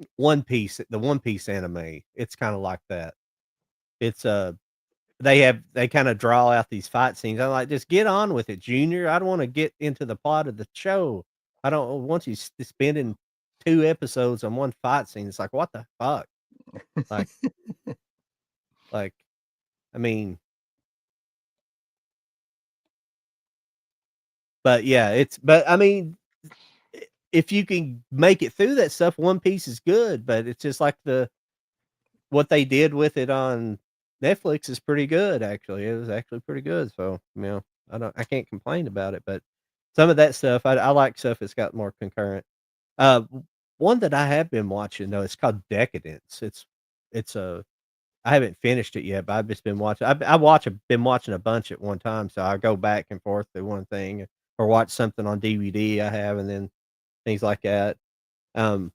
The One Piece anime, it's kinda like that. It's, they kinda draw out these fight scenes. I'm like, "Just get on with it, Junior. I don't wanna get into the plot of the show. I don't want you spending 2 episodes on one fight scene." It's like, "What the fuck?" Like like, I mean but yeah, I mean, if you can make it through that stuff, One Piece is good, but it's just like what they did with it on Netflix is pretty good, actually. It was actually pretty good, so, I can't complain about it, but some of that stuff, I like stuff that's got more concurrent. One that I have been watching, though, it's called Decadence. It's a I haven't finished it yet, but I've just been watching been watching a bunch at one time, so I go back and forth to one thing or watch something on DVD I have and then things like that. Um,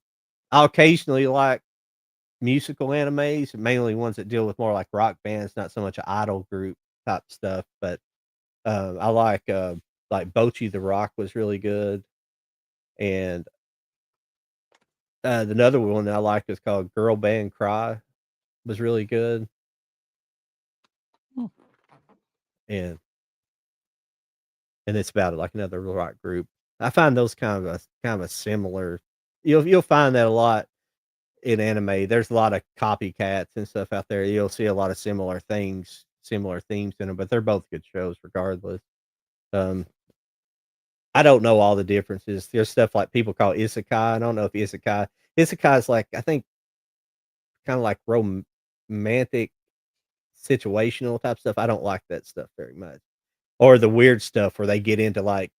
I'll occasionally like musical animes, mainly ones that deal with more like rock bands, not so much idol group type stuff, but, I like Bocce the Rock was really good, and, another one that I liked is called Girl Band Cry, was really good, Hmm. and it's about, like, another rock group. I find those kind of a similar you'll find that a lot in anime. There's a lot of copycats and stuff out there. You'll see a lot of similar themes in them, but they're both good shows regardless. Um, I don't know all the differences. There's stuff like people call isekai. I don't know if isekai is like I think kind of like romantic situational type stuff. I don't like that stuff very much. Or the weird stuff where they get into like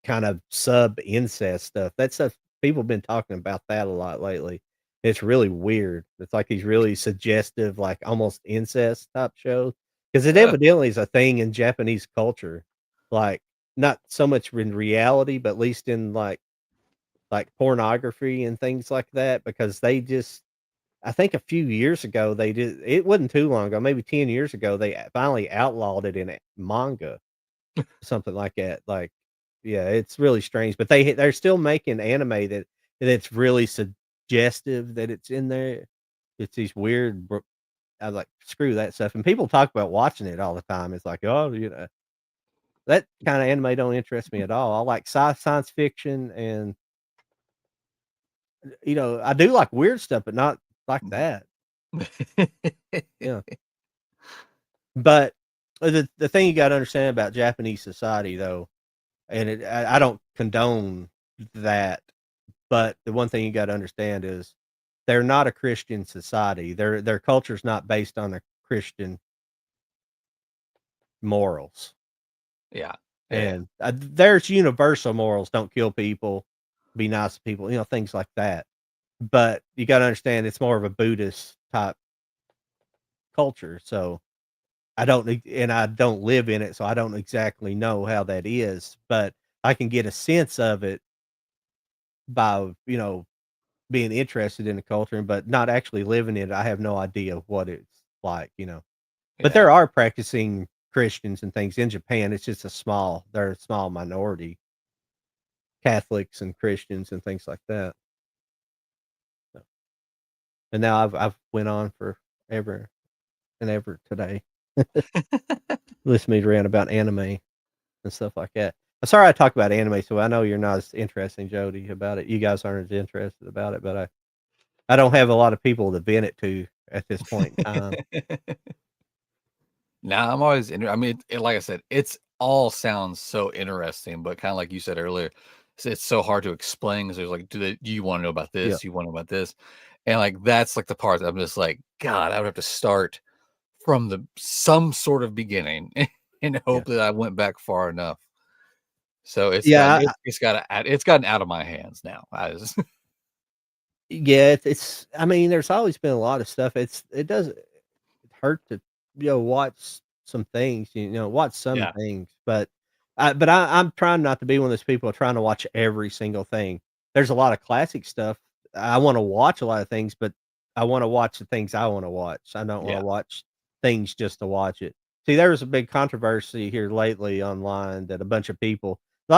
kind of sub incest stuff. That stuff people have been talking about that a lot lately. It's really weird. It's like these really suggestive, like almost incest type shows. Because it evidently is a thing in Japanese culture. Like not so much in reality, but at least in like pornography and things like that. Because they just I think a few years ago they did it wasn't too long ago, maybe 10 years ago, they finally outlawed it in manga something like that, like yeah, it's really strange, but they're still making anime that's really suggestive that it's in there. It's these weird I was like, "Screw that stuff," and people talk about watching it all the time. It's like, "Oh, that kinda anime don't interest me at all." I like science fiction and, I do like weird stuff, but not like that. Yeah. But the thing you gotta understand about Japanese society, though, and I don't condone that. But the one thing you gotta understand is they're not a Christian society. Their culture's not based on a Christian morals, Yeah. Yeah. and, there's universal morals, don't kill people, be nice to people, things like that. But you gotta understand it's more of a Buddhist type culture, so I don't live in it, so I don't exactly know how that is, but I can get a sense of it by, being interested in the culture, but not actually living it, I have no idea what it's like. But Yeah. there are practicing Christians and things in Japan, it's just they're a small minority, Catholics and Christians and things like that. So, and now I've went on for ever and ever today. Listen to me rant about anime and stuff like that. I'm sorry I talk about anime, so I know you're not as interesting, Jody, about it. You guys aren't as interested about it, but I don't have a lot of people to vent it to at this point in time. Now I'm always I mean, like I said, it's all sounds so interesting, but kind of like you said earlier, it's so hard to explain because there's like, do you want to know about Yeah, this? Do you want to know about this? And like that's like the part that I'm just like, God, I would have to start from the some sort of beginning and yeah. hope that I went back far enough. So Yeah, it's gotten out of my hands now. I just, yeah, it's I mean, there's always been a lot of stuff. It doesn't hurt to, watch some things, watch some yeah, things, but I'm trying not to be one of those people trying to watch every single thing. There's a lot of classic stuff. I wanna watch a lot of things, but I wanna watch the things I wanna watch. I don't wanna yeah, watch things just to watch it. See, there was a big controversy here lately online that a lot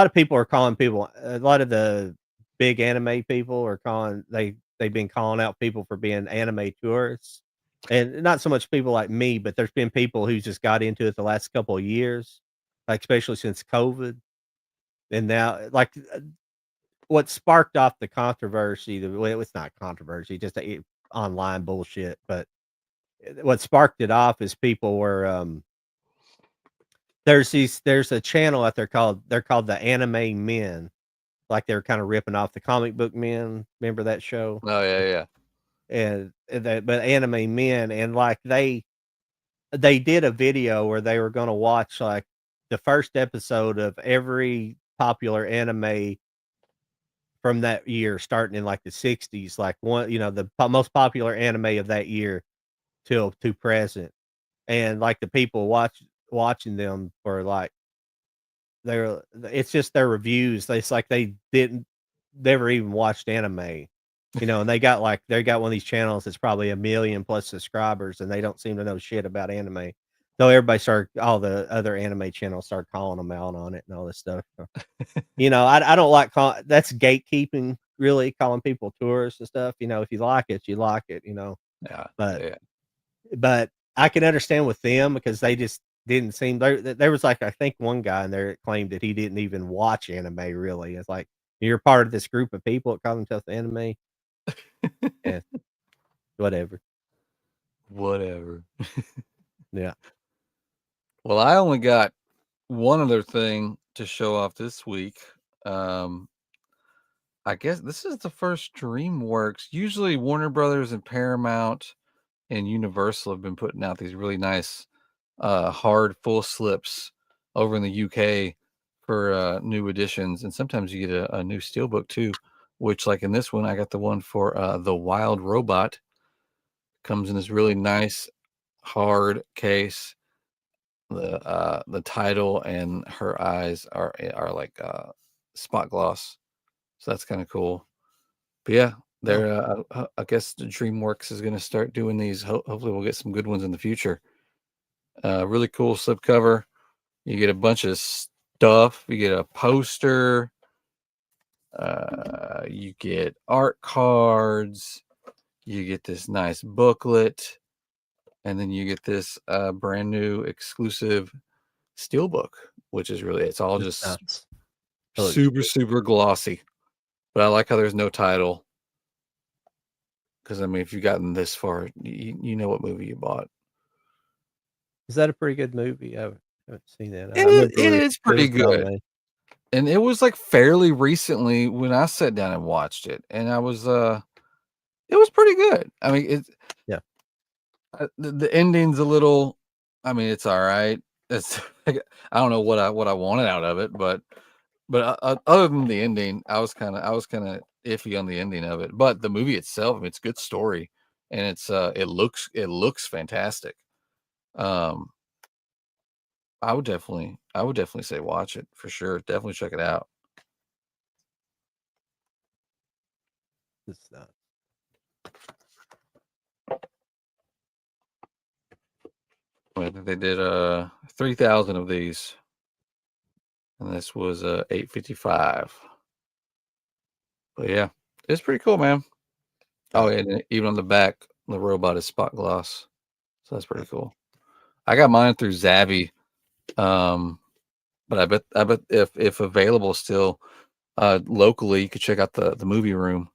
of people are calling people a lot of the big anime people are calling they've been calling out people for being anime tourists, and not so much people like me, but there's been people who just got into it the last couple of years, like, especially since COVID, and now, like, what sparked off the controversy, well, it's not controversy, just online bullshit, but what sparked it off is people were, there's a channel out there they're called the Anime Men, like, they're kinda ripping off the comic book men, remember that show? Oh, yeah, yeah. And that but Anime Men, and, like, they did a video where they were gonna watch, like, the first episode of every popular anime from that year starting in, like, the '60s, like, the most popular anime of that year till to present, and, like, the people watching them for, like, their it's just their reviews. It's like they didn't never even watched anime, and they got one of these channels that's probably 1,000,000 plus subscribers, and they don't seem to know shit about anime. So all the other anime channels start calling them out on it and all this stuff. So, I don't like that's gatekeeping, really, calling people tourists and stuff. If you like it, you like it. Yeah, But yeah. but I can understand with them because they just didn't seem there was, like, I think one guy in there that claimed that he didn't even watch anime really. It's like, "You're part of this group of people that call themselves anime?" Yeah, whatever. Whatever. Yeah. Well, I only got one other thing to show off this week. Um, I guess this is the first DreamWorks. Usually Warner Brothers and Paramount and Universal have been putting out these really nice hard full slips over in the UK for new editions, and sometimes you get a new steelbook too. Which, like in this one, I got the one for the Wild Robot. Comes in this really nice hard case. The title and her eyes are like spot gloss, so that's kind of cool. But yeah, Oh, they're I guess the DreamWorks is going to start doing these. Hopefully, we'll get some good ones in the future. Really cool slipcover. You get a bunch of stuff. You get a poster. You get art cards. You get this nice booklet, and then you get this brand new exclusive steelbook, which is really it's all that's just nuts. That looks super cool. super glossy. But I like how there's no title because I mean, if you've gotten this far, you know what movie you bought. Is that a pretty good movie? I haven't seen that. I It remember it is it pretty was on good. the And it was, like, fairly recently when I sat down and watched it, and I was, it was pretty good. I mean, yeah. the ending's a little I mean, it's alright. It's like, I don't know what I wanted out of it, but other than the ending, I was kinda iffy on the ending of it, but the movie itself, I mean, it's a good story, and it looks fantastic. Um, I would definitely say watch it for sure. Definitely check it out. It's nuts. I think they did 3,000 of these, and this was 855. But yeah, it's pretty cool, man. Oh, Oh, and even on the back, the robot is spot gloss, so that's uh, pretty cool. I got mine through Zabby, um, but I bet if available still locally, you could check out the movie room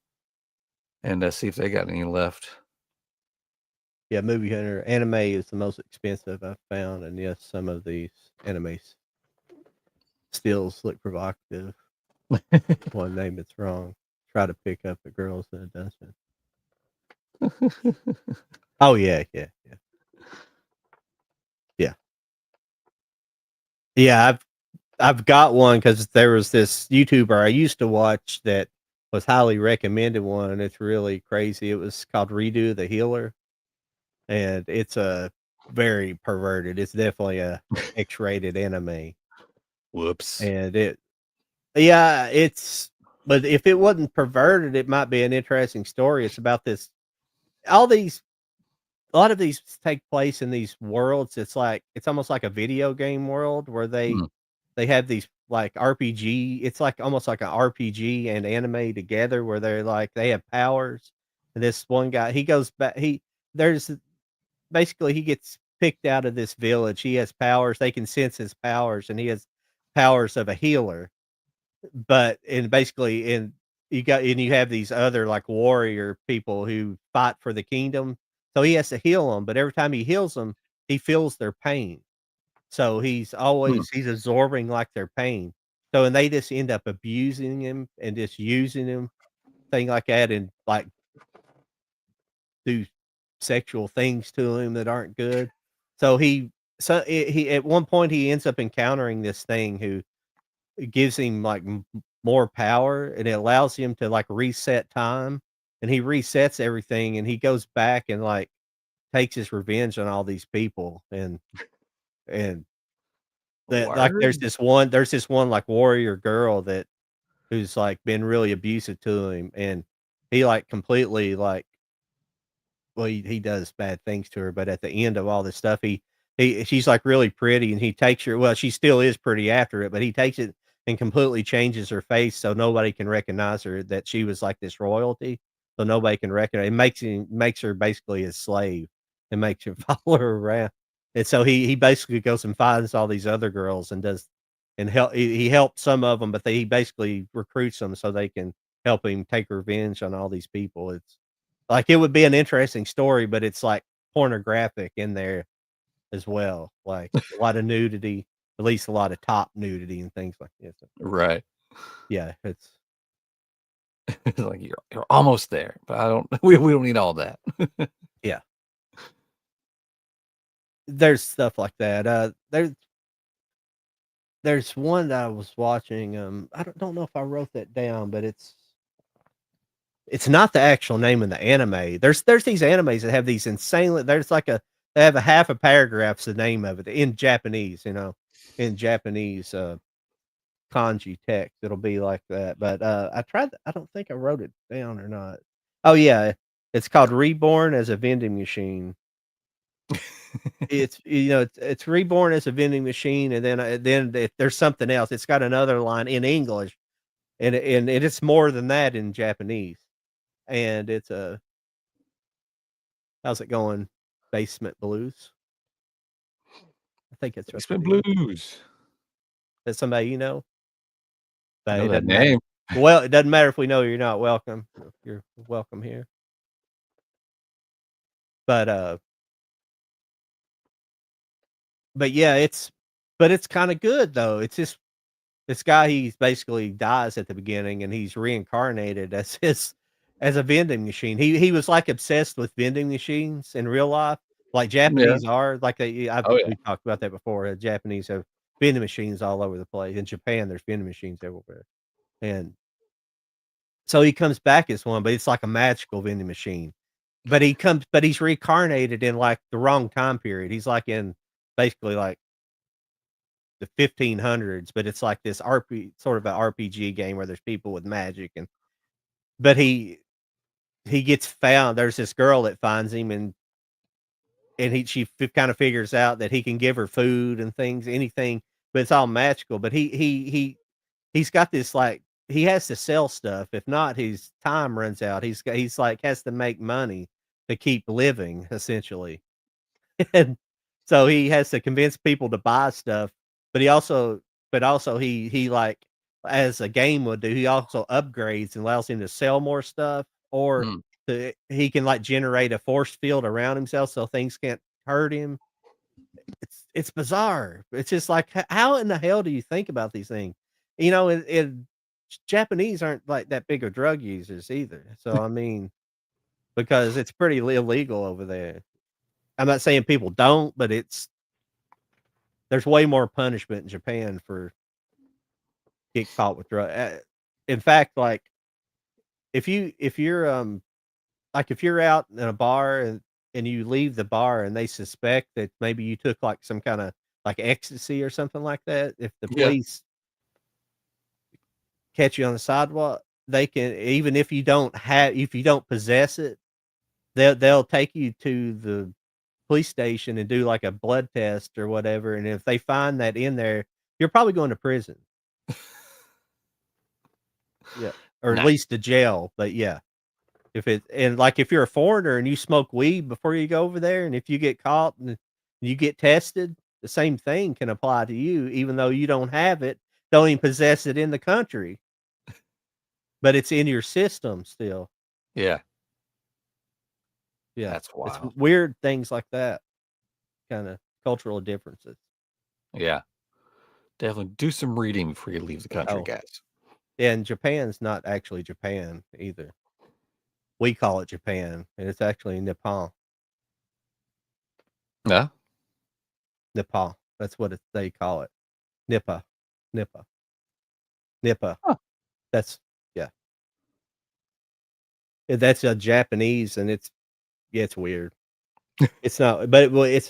and see if they got any left. yeah, Movie Hunter anime is the most expensive I've found, and yes, some of these anime stills look provocative. One name it's wrong. Try to pick up the girls in a dungeon. Oh yeah, yeah, yeah, yeah, yeah. I've got one because there was this YouTuber I used to watch that was highly recommended one, and it's really crazy. It was called Redo the Healer, and it's a very perverted. It's definitely a X-rated anime, Whoops. and yeah, but if it wasn't perverted, it might be an interesting story. It's about this all these a lot of these take place in these worlds. It's almost like a video game world where Hmm. they have these, like, RPG. It's like almost like an RPG and anime together where they have powers, And this one guy, he goes back. There's basically he gets picked out of this village. He has powers. They can sense his powers, and he has powers of a healer. But and basically, and you have these other like warrior people who fight for the kingdom. So he has to heal them. But every time he heals them, he feels their pain. So Hmm. he's absorbing like their pain. So and they just end up abusing him and just using him, thing like that, and like do sexual things to him that aren't good. So he at one point he ends up encountering this thing who gives him like more power, and it allows him to like reset time, and he resets everything, and he goes back and like takes his revenge on all these people, and that like Word. there's this one like warrior girl that who's like been really abusive to him, and he like completely like well, he does bad things to her, but at the end of all this stuff, she's, like, really pretty, and he takes her well, she still is pretty after it, but he takes it and completely changes her face so nobody can recognize her, that she was, like, this royalty, so nobody can recognize it makes her basically his slave and makes him follow her around, and so he basically goes and finds all these other girls and does and he helps some of them, but he basically recruits them so they can help him take revenge on all these people. It's like, it would be an interesting story, but it's, like, pornographic in there as well, like, a lot of nudity, at least a lot of top nudity and things like this. So, Right. yeah, it's It's like you're almost there, but I don't we don't need all that. yeah, there's stuff like that, there's one that I was watching, I don't know if I wrote that down, but it's not the actual name of the anime. There's these animes that have these insanely there's like a they have a half a paragraph's the name of it in Japanese, in Japanese, kanji text, it'll be like that, but, I don't think I wrote it down or not. Oh, yeah, it's called Reborn as a Vending Machine. It's reborn as a vending machine, and then there's something else, it's got another line in English, and it's more than that in Japanese, and it's a how's it going? Basement Blues? I think it's what Basement it is. Blues. Is somebody you know? I But know it that doesn't matter. name. Well, it doesn't matter if we know you're not welcome. You're welcome here. But, but yeah, it's kinda good though. It's just this guy, he's basically dies at the beginning and he's reincarnated as as a vending machine. He was, like, obsessed with vending machines in real life, like Yeah. Japanese are, like, Oh, yeah. we talked about that before, Japanese have vending machines all over the place. In Japan, there's vending machines everywhere, and so he comes back as one, but it's like a magical vending machine. But he's reincarnated in, like, the wrong time period. He's, like, in basically, like, the 1500s, but it's like this sort of a RPG game where there's people with magic but he gets found. There's this girl that finds him and she kind of figures out that he can give her food and things, anything, but it's all magical. But he's got this like he has to sell stuff. If not, his time runs out. He's like has to make money to keep living essentially. And so he has to convince people to buy stuff, but also he like as a game would do, he also upgrades and allows him to sell more stuff or Mm. he can like generate a force field around himself so things can't hurt him. It's bizarre. It's just like how in the hell do you think about these things? Japanese aren't like that big of drug users either. So I mean, because it's pretty illegal over there. I'm not saying people don't, but there's way more punishment in Japan for get caught with in fact, like, if you're, like, if you're out in a bar and you leave the bar and they suspect that maybe you took, like, some kinda, like, ecstasy or something like that, if the Yeah. police catch you on the sidewalk, they can even if you don't possess it, they'll take you to the police station and do, like, a blood test or whatever, and if they find that in there, you're probably going to prison. Yeah, or at Nice. least to jail, but yeah. If it and, like, if you're a foreigner and you smoke weed before you go over there, and if you get caught and you get tested, the same thing can apply to you even though you don't have it, don't even possess it in the country, but it's in your system still. Yeah, Yeah, that's it's wild. weird things like that, kinda cultural differences. Yeah, definitely do some reading before you leave the country, Oh, guys. yeah, and Japan's not actually Japan either. We call it Japan, and it's actually Nippon. Yeah. Nippon. That's what they call it. Nippa. Nippa. Nippa. Huh. That's yeah. That's a Japanese, and it's yeah, it's weird. It's not, but well, it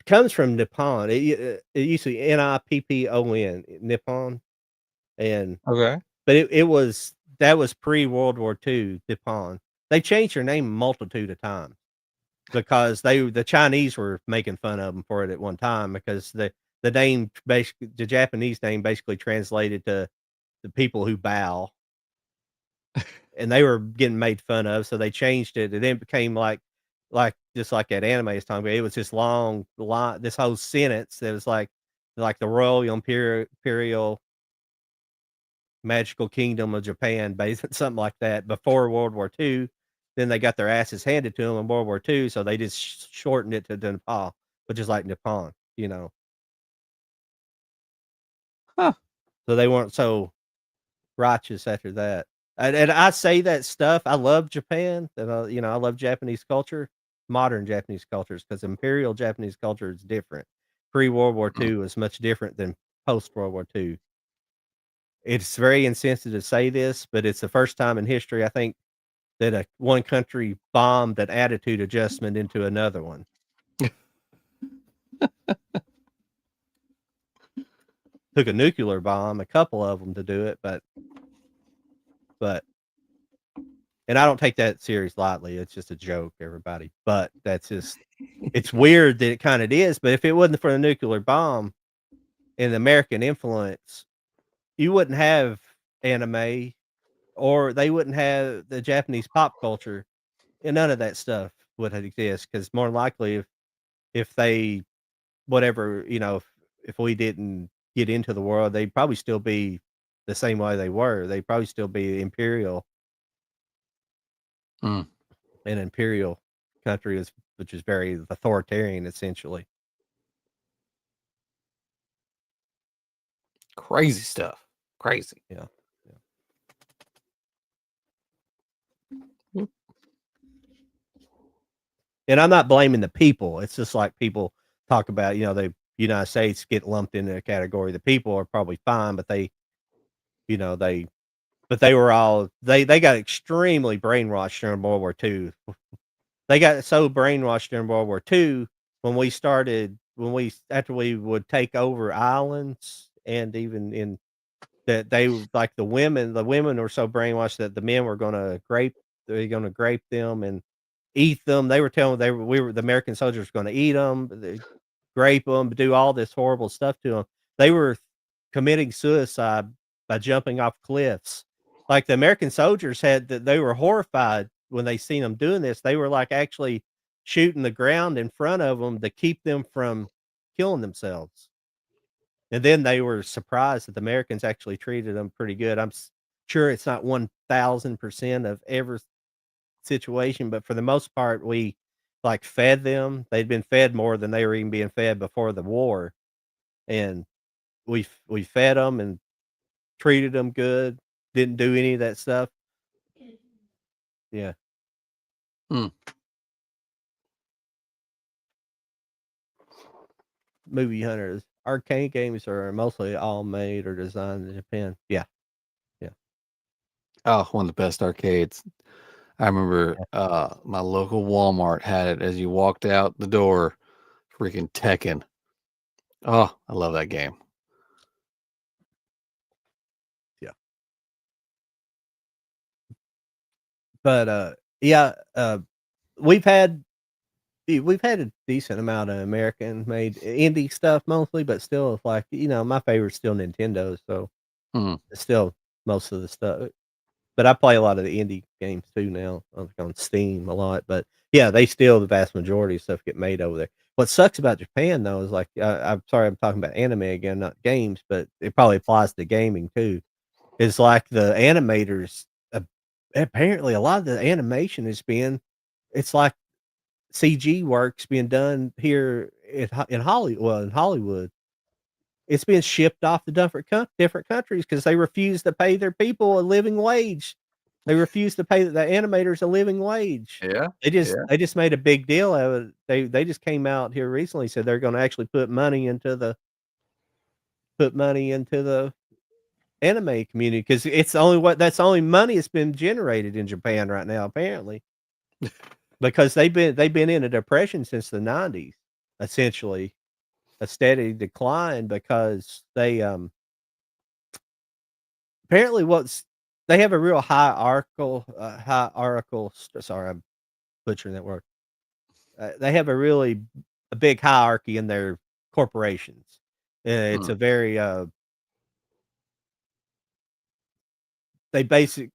comes from Nippon. It used to be Nippon, Nippon, and Okay. but it was that was pre-World War II, Nippon. They changed their name a multitude of times because the Chinese were making fun of them for it at one time because the name basically the Japanese name basically translated to the people who bow. And they were getting made fun of, so they changed it, and then it became like just like that anime is talking about, it was this long line this whole sentence that was like the Royal Imperial Magical Kingdom of Japan, based something like that before World War II. Then they got their asses handed to them in World War II, so they just shortened it to Nepal, which is like Nippon, you know? Huh. So they weren't so righteous after that. And I say that stuff. I love Japan, and I love Japanese culture, modern Japanese cultures, because imperial Japanese culture is different. Pre-World War Mm. II is much different than post-World War II. It's very insensitive to say this, but it's the first time in history, I think, that one country bombed an attitude adjustment into another one. Took a nuclear bomb, a couple of them to do it, but and I don't take that serious lightly, it's just a joke, everybody, but that's just it's weird that it kinda is, but if it wasn't for the nuclear bomb and the American influence, you wouldn't have anime, or they wouldn't have the Japanese pop culture, and none of that stuff would exist, 'cause more than likely, if they whatever, if we didn't get into the world, they'd probably still be the same way they were, they'd probably still be imperial. Mm. An imperial country which is very authoritarian, essentially. Crazy stuff. Crazy. Yeah, yeah. Mm. And I'm not blaming the people, it's just like people talk about, the United States get lumped into a category. The people are probably fine, but you know, they they were all they got extremely brainwashed during World War II. They got so brainwashed during World War II when we after we would take over islands and even in that they like the women were so brainwashed that the men were they're gonna grape them and eat them. They were telling the American soldiers were gonna eat them, grape them, do all this horrible stuff to them. They were committing suicide by jumping off cliffs. Like, the American soldiers had that they were horrified when they seen them doing this. They were, like, actually shooting the ground in front of them to keep them from killing themselves. And then they were surprised that the Americans actually treated them pretty good. Sure it's not 1000% of every situation, but for the most part, we, like, fed them. They'd been fed more than they were even being fed before the war, and we fed them and treated them good, didn't do any of that stuff. Yeah. Mm. Movie hunters. Arcade games are mostly all made or designed in Japan. Yeah, yeah, Oh, one of the best arcades. I remember yeah, my local Walmart had it as you walked out the door. Freaking Tekken. Oh, I love that game. yeah. But, yeah, we've had we've had a decent amount of American-made indie stuff mostly, but still, like, my favorite's still Nintendo, so Mm. it's still most of the stuff. But I play a lot of the indie games too now, on Steam a lot, but, yeah, they still the vast majority of stuff get made over there. What sucks about Japan, though, is, like, I'm sorry I'm talking about anime again, not games, but it probably applies to gaming too, is, like, the animators, apparently, a lot of the animation is being it's like CG work's being done here in Hollywood. It's being shipped off to different countries because they refuse to pay their people a living wage. They refuse to pay the animators a living wage. Yeah, They just yeah. they just made a big deal out of it. They just came out here recently, said they're gonna actually put money into the anime community because it's the only what that's the only money that's been generated in Japan right now, apparently. Because they've been in a depression since the '90s, essentially, a steady decline because apparently what's they have a real hierarchical sorry, I'm butchering that word. They have a big hierarchy in their corporations. It's Hmm, a very, they basic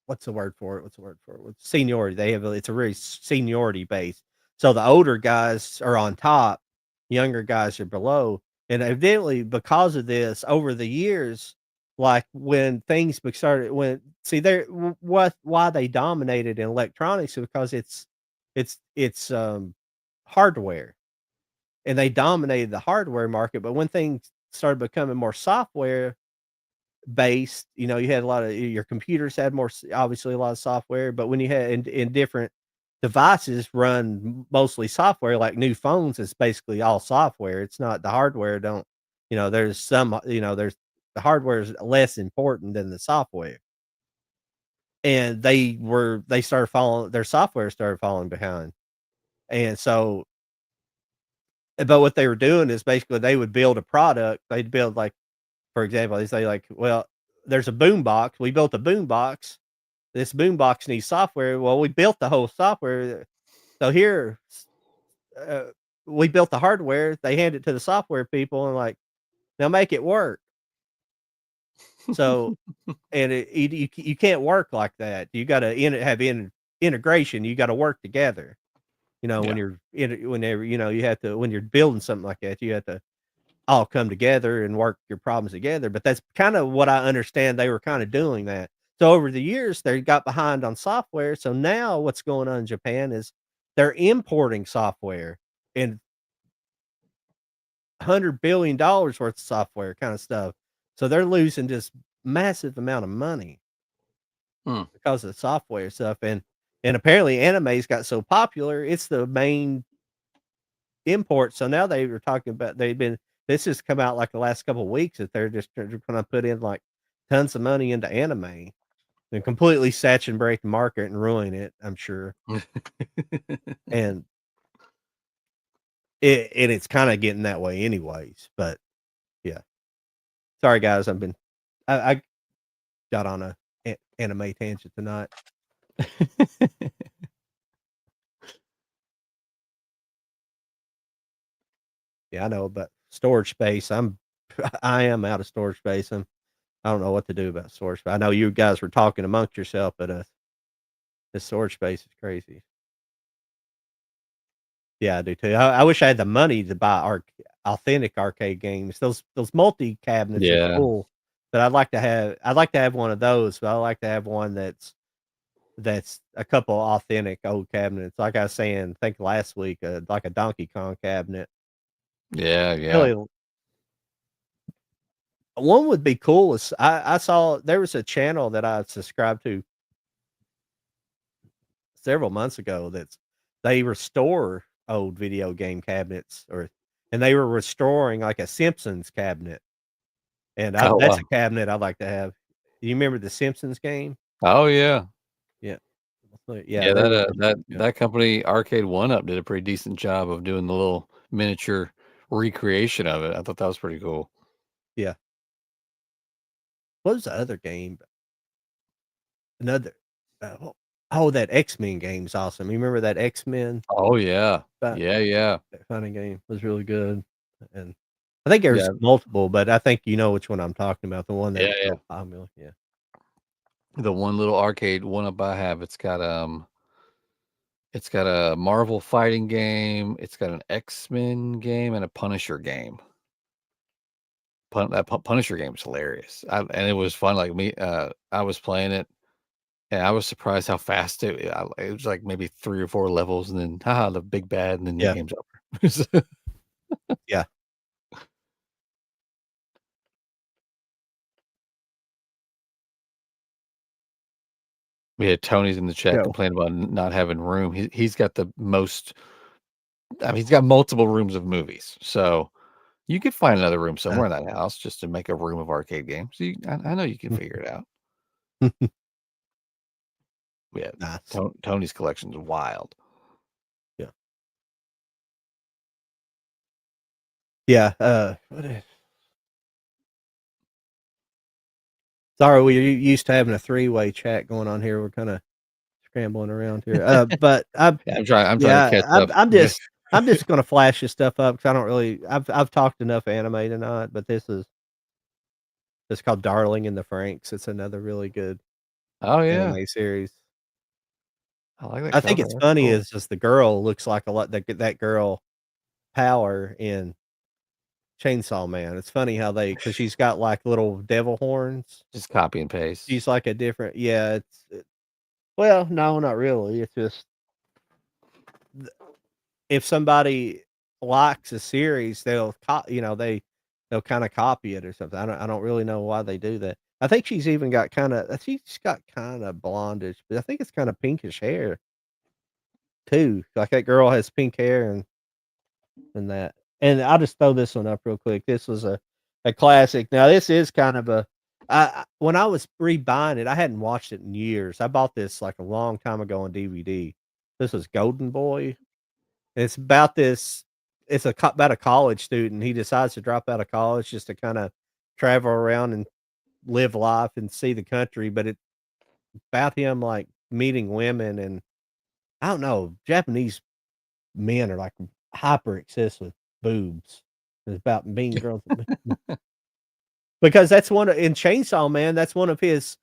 what's the word for it? What's the word for it? With seniority, they have it's a very seniority base. So the older guys are on top, younger guys are below, and evidently because of this, over the years, like when things started when see they're what why they dominated in electronics is because it's hardware, and they dominated the hardware market. But when things started becoming more software based, you had a lot of your computers had more obviously a lot of software, but when you had in different devices run mostly software, like new phones, it's basically all software. It's not the hardware. Don't There's some there's the hardware is less important than the software, and they started falling. Their software started falling behind, and so but what they were doing is basically they would build a product. They'd build like for example, they say like, well, there's a boom box. We built a boom box. This boom box needs software. Well, we built the whole software. So here, uh, we built the hardware. They hand it to the software people and like, now make it work. So, and you can't work like that. You got to have integration. You got to work together. When yeah. you're whenever you have to when you're building something like that, you have to all come together and work your problems together. But that's kind of what I understand they were kind of doing that. So over the years, they got behind on software. So now what's going on in Japan is they're importing software and $100 billion worth of software kind of stuff. So they're losing this massive amount of money Hmm. because of software stuff. And apparently anime's got so popular, it's the main import. So now they were talking about this has come out like the last couple of weeks that they're gonna put in like tons of money into anime and completely saturate the market and ruin it, I'm sure. And it's kind of getting that way anyways. But yeah. Sorry guys, I got on a anime tangent tonight. Yeah, I know, but storage space, I am out of storage space. I don't know what to do about storage space. I know you guys were talking amongst yourself, but the storage space is crazy. Yeah, I do too. I wish I had the money to buy authentic arcade games. Those multi cabinets are Yeah, cool, but I'd like to have one of those, but I like to have one that's a couple authentic old cabinets. Like I was saying, I think last week, like a Donkey Kong cabinet. yeah, yeah. Really, one would be cool is I saw there was a channel that I subscribed to several months ago they restore old video game cabinets and they were restoring like a Simpsons cabinet, and Oh, that's wow. a cabinet I'd like to have. You remember the Simpsons game? Oh, yeah. Yeah. Yeah, Yeah, they that, were that yeah. that company, Arcade One Up, did a pretty decent job of doing the little miniature recreation of it. I thought that was pretty cool. Yeah. What was the other game? Another that X-Men game is awesome. You remember that X-Men Oh, yeah. that Yeah, yeah. that fighting game was really good, and I think there's Yeah, multiple, but I think you know which one I'm talking about, the one that yeah, was yeah. real popular, yeah. The one little arcade one up I have, it's got a Marvel fighting game, it's got an X-Men game, and a Punisher game. Punisher game is hilarious. And it was fun. Like I was playing it, and I was surprised how fast it was. Like maybe 3 or 4 levels, and then haha, the big bad, and then the Yeah, game's over. yeah, We had Tony's in the chat yeah, complaining about not having room. He's got the most. I mean, he's got multiple rooms of movies, so you could find another room uh, somewhere in that house just to make a room of arcade games. I know you can mm, figure it out. Yeah, nice. Tony's collection is wild. Yeah, yeah. Sorry, we used to having a three-way chat going on here. We're kind of scrambling around here. But Yeah, I'm trying to yeah, catch up. I'm just gonna flash this stuff up because I don't really. I've talked enough anime tonight, but this is it's called Darling in the Franxx. It's another really good Oh yeah, anime series. I like that I think cover. it's That's funny cool. is just the girl looks like a lot that girl Power in Chainsaw Man. It's funny how they because she's got like little devil horns. Just copy and paste. She's like a different. Yeah, well, no, not really. It's just if somebody likes a series, they'll kinda copy it or something. I don't really know why they do that. I think she's got kinda blondish, but I think it's kinda pinkish hair too. Like that girl has pink hair and that. And I'll just throw this one up real quick. This was a classic. Now this is kind of a when I was rebuying it, I hadn't watched it in years. I bought this like a long time ago on DVD. This was Golden Boy. It's about this about a college student. He decides to drop out of college just to kinda travel around and live life and see the country, but it's about him, like, meeting women and I don't know, Japanese men are, like, hyper obsessed with boobs. It's about meeting girls because that's one of in Chainsaw Man, that's one of his,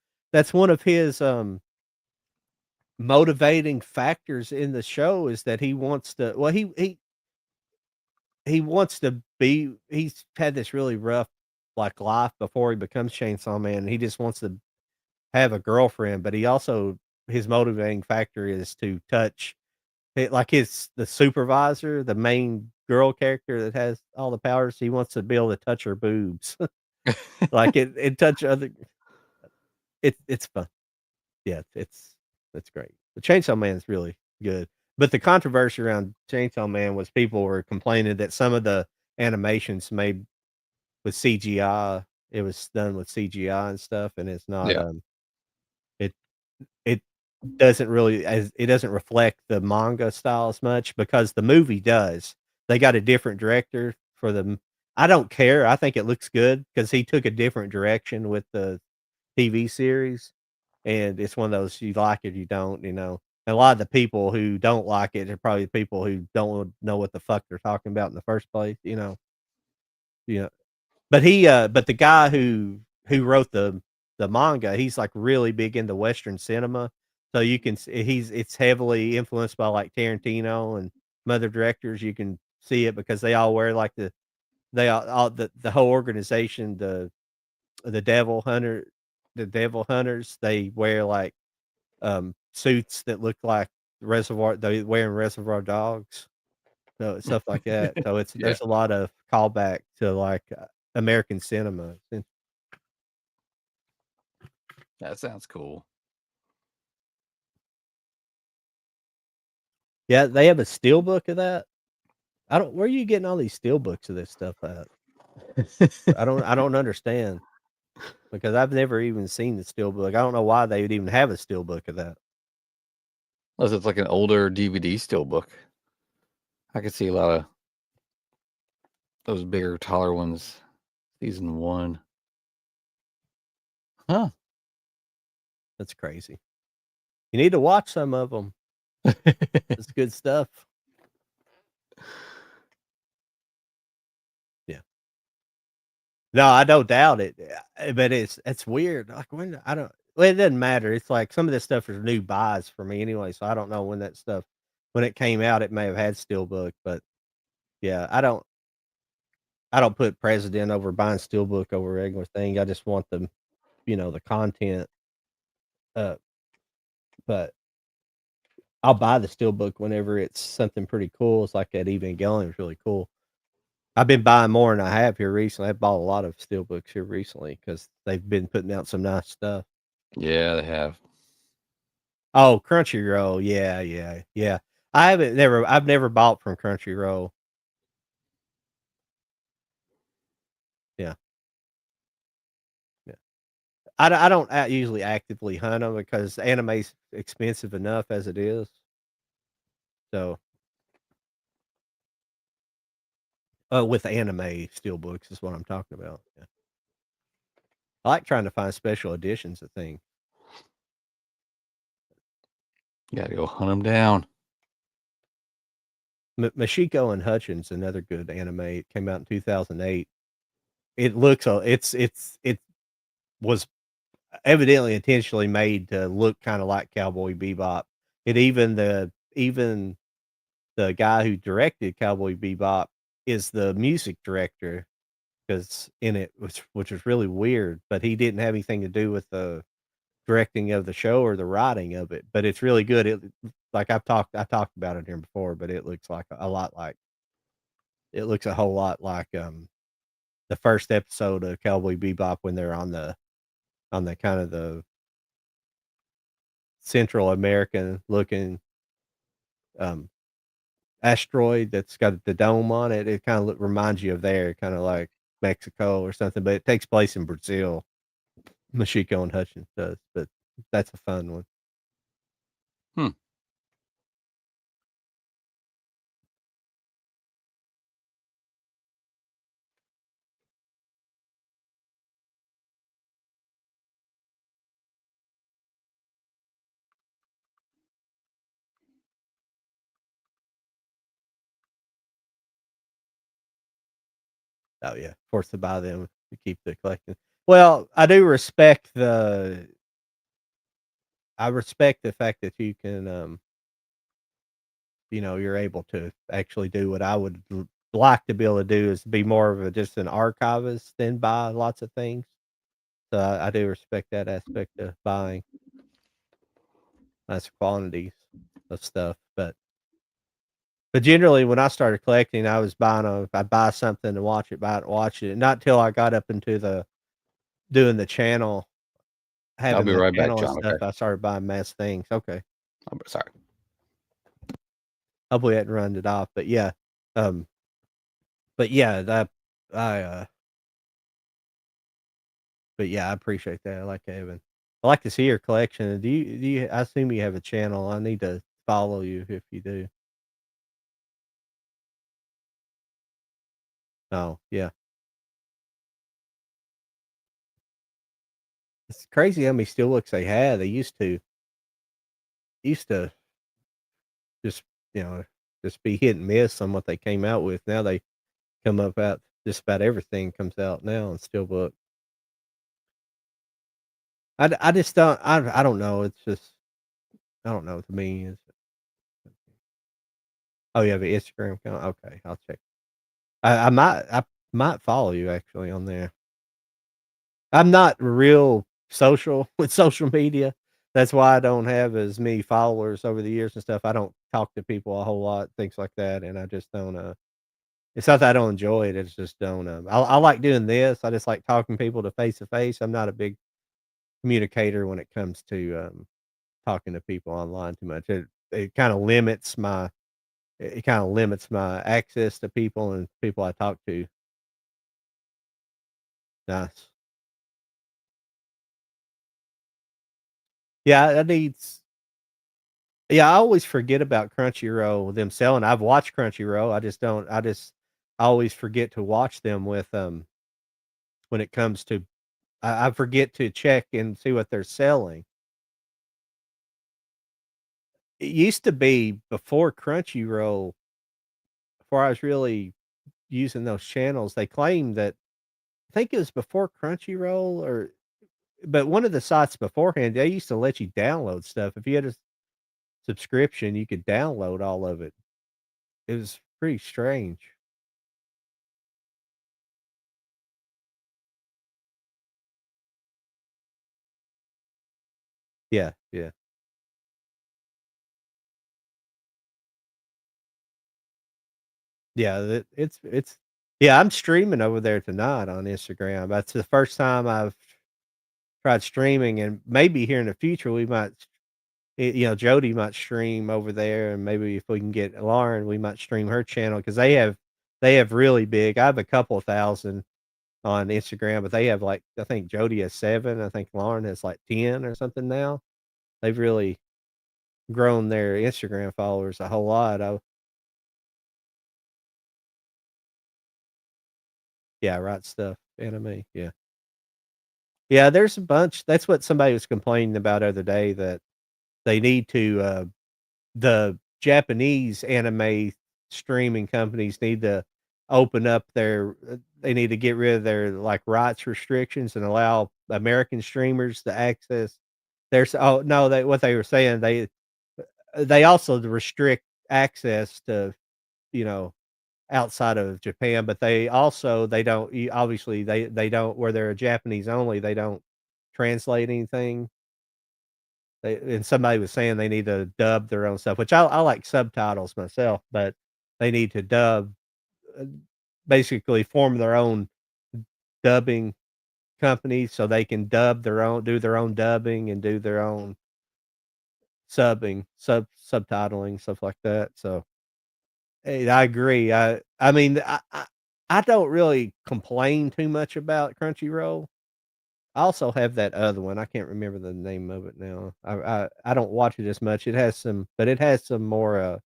motivating factors in the show is that he wants to well, he wants to be he's had this really rough, like, life before he becomes Chainsaw Man, and he just wants to have a girlfriend, but he also his motivating factor is to touch like, the supervisor, the main girl character that has all the powers, he wants to be able to touch her boobs. Like, it touch other it's fun. Yeah, it's great. The Chainsaw Man is really good, but the controversy around Chainsaw Man was people were complaining that some of the animations made with CGI, it was done with CGI and stuff, and it's not, Yeah, it it doesn't really it doesn't reflect the manga style as much because the movie does. They got a different director for the I don't care, I think it looks good because he took a different direction with the TV series, and it's one of those you like it, you don't, you know? And a lot of the people who don't like it are probably people who don't know what the fuck they're talking about in the first place, you know? Yeah. But the guy who wrote the manga, he's, like, really big into Western cinema, so you can it's heavily influenced by, like, Tarantino and some other directors, you can see it because they all wear, like, they all the whole organization, the Devil Hunter the Devil Hunters, they wear, like, suits that look like they wearing Reservoir Dogs. So, stuff like that. So, yeah, there's a lot of callback to, like, American cinema. that sounds cool. Yeah, they have a steelbook of that? I don't where are you getting all these steelbooks of this stuff at? I don't understand, because I've never even seen the steelbook. I don't know why they would even have a steelbook of that. Unless it's like an older DVD steelbook. I could see a lot of those bigger, taller ones. Season 1. Huh. That's crazy. You need to watch some of them. It's good stuff. Yeah. No, I don't doubt it, but it's weird, like, when I don't Well, it doesn't matter. It's like some of this stuff is new buys for me anyway, so I don't know when that stuff when it came out, it may have had Steelbook, but yeah, I don't put President over buying Steelbook over a regular thing. I just want the content, uh, but I'll buy the Steelbook whenever it's something pretty cool. It's like that Evangelion was really cool. I've been buying more than I have here recently. I've bought a lot of Steelbooks here recently because 'cause they've been putting out some nice stuff. Yeah, they have. Oh, Crunchyroll, yeah, yeah, yeah. I've never bought from Crunchyroll. Yeah, yeah. I don't usually actively hunt them because anime's expensive enough as it is. So, with anime steelbooks is what I'm talking about. Yeah. I like trying to find special editions of things. You gotta go hunt them down. Mashiko and Hutchins, another good anime. It came out in 2008. It looks it was evidently intentionally made to look kinda like Cowboy Bebop. Even the guy who directed Cowboy Bebop is the music director, because in it, which was really weird, but he didn't have anything to do with the directing of the show or the writing of it, but it's really good. Like I talked about it here before, but it looks like a lot like it looks a whole lot like, the first episode of Cowboy Bebop when they're on the kind of the Central American looking, um, asteroid that's got the dome on it. It kinda reminds you of there, kinda like Mexico or something, but it takes place in Brazil. Mashiko and Hutchins does, but that's a fun one. Hmm. Oh, yeah, forced to buy them to keep the collection. Well, I respect the fact that you can, you're able to actually do what I would like to be able to do is be more of just an archivist than buy lots of things. So I do respect that aspect of buying nice quantities of stuff. But generally, when I started collecting, I'd buy something to watch it, buy it, watch it. Not till I got up into the doing the channel, I'll having be the right back, channel and John. stuff, Okay. I started buying mass things. Okay, Sorry. hopefully I hadn't run it off, um, but yeah, that I but yeah, I appreciate that. I like to see your collection. Do you? I assume you have a channel. I need to follow you if you do. Oh, yeah. It's crazy how many still looks they had. They used to just, you know, just be hit and miss on what they came out with. Now they come up out just about everything comes out now in Steelbook. I just don't know. It's just I don't know. To me, oh, you have an Instagram account? Okay, I'll check. I might follow you actually on there. I'm not real social with social media. That's why I don't have as many followers over the years and stuff. I don't talk to people a whole lot, things like that, and I just don't. It's not that I don't enjoy it. It's just don't. I like doing this. I just like talking people to face. I'm not a big communicator when it comes to talking to people online too much. It kind of limits my it kind of limits my access to people and people I talk to. Nice. Yeah, that needs Yeah, I always forget about Crunchyroll, them selling. I've watched Crunchyroll, I just don't I always forget to watch them when it comes to I forget to check and see what they're selling. It used to be before Crunchyroll, before I was really using those channels, they claimed that I think it was before Crunchyroll or but one of the sites beforehand, they used to let you download stuff. If you had a subscription, you could download all of it. It was pretty strange. Yeah, yeah. Yeah, it's yeah, I'm streaming over there tonight on Instagram. That's the first time I've tried streaming, and maybe here in the future, we might Jody might stream over there, and maybe if we can get Lauren, we might stream her channel because they have really big I have a couple thousand on Instagram, but they have, like I think Jody has 7, I think Lauren has, like, 10 or something now. They've really grown their Instagram followers a whole lot. Yeah, Right Stuff Anime, yeah. Yeah, there's a bunch that's what somebody was complaining about the other day that they need to, the Japanese anime streaming companies need to open up they need to get rid of their, like, rights restrictions and allow American streamers to access there's oh, no, what they were saying, they also restrict access to, you know, outside of Japan, but they don't obviously, they don't where they're Japanese only, they don't translate anything. And somebody was saying they need to dub their own stuff, which I like subtitles myself, but they need to uh, basically form their own dubbing company so they can do their own dubbing and do their own subtitling, stuff like that. So, hey, I agree. I mean, I don't really complain too much about Crunchyroll. I also have that other one. I can't remember the name of it now. I don't watch it as much. It has some more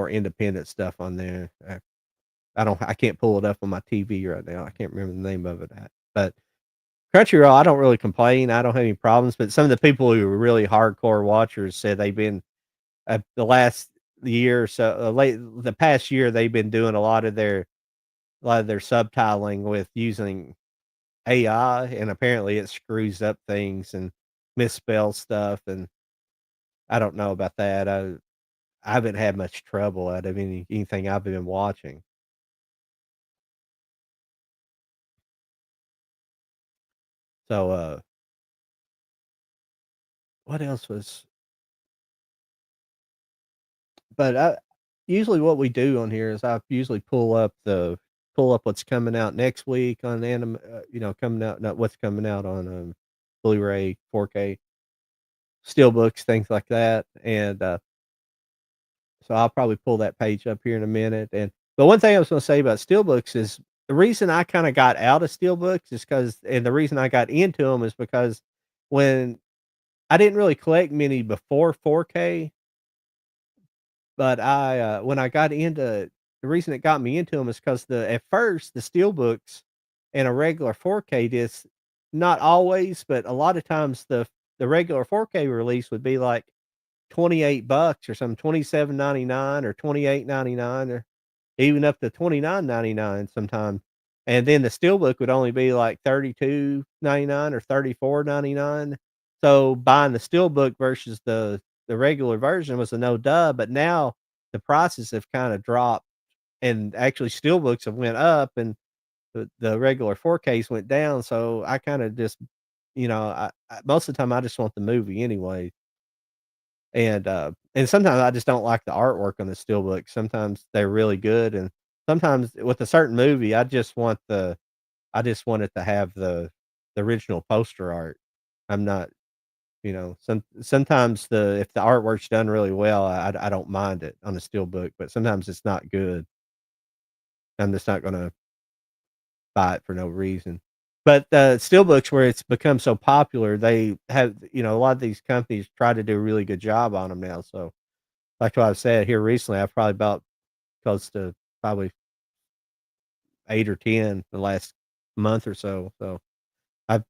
independent stuff on there. I can't pull it up on my TV right now. I can't remember the name of it but Crunchyroll, I don't really complain. I don't have any problems, but some of the people who are really hardcore watchers said they've been the last year or so, the past year, they've been doing a lot of their subtitling with using AI, and apparently it screws up things and misspells stuff, and I don't know about that. I haven't had much trouble out of anything I've been watching. So, what else was but I usually what we do on here is I usually pull up what's coming out next week on coming out not what's coming out on, Blu-ray, 4K, steelbooks, things like that, and, so I'll probably pull that page up here in a minute, but one thing I was gonna say about steelbooks is the reason I kinda got out of steelbooks is because, and the reason I got into them is because when I didn't really collect many before 4K, but when I got into the reason it got me into them is because at first, the steelbooks and a regular 4K disc, not always, but a lot of times the regular 4K release would be like 28 bucks or something, 27.99 or 28.99 or even up to 29.99 sometimes. And then the steelbook would only be like 32.99 or 34.99. So buying the steelbook versus the regular version was a no duh, but now the prices have kind of dropped and actually steelbooks have went up and the regular 4Ks went down. So I kind of just, most of the time I just want the movie anyway. And sometimes I just don't like the artwork on the steelbook. Sometimes they're really good, and sometimes with a certain movie, I just want it to have the original poster art. I'm not, sometimes the if the artwork's done really well, I don't mind it on a steelbook, but sometimes it's not good. I'm just not gonna buy it for no reason. But the steelbooks where it's become so popular, they have, a lot of these companies try to do a really good job on them now. So like what I've said here recently, I've probably bought close to probably 8 or 10 the last month or so. So I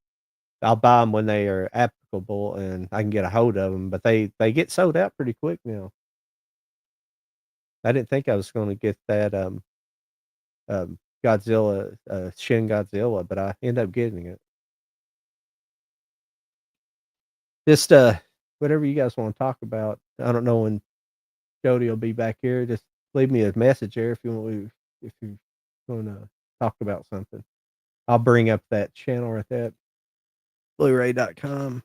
I'll buy them when they are applicable and I can get a hold of them, but they get sold out pretty quick now. I didn't think I was gonna get that, Godzilla, Shin Godzilla, but I end up getting it. Just, whatever you guys wanna talk about. I don't know when Jody will be back here, just leave me a message there if you wanna talk about something. I'll bring up that channel right there, Blu-ray.com.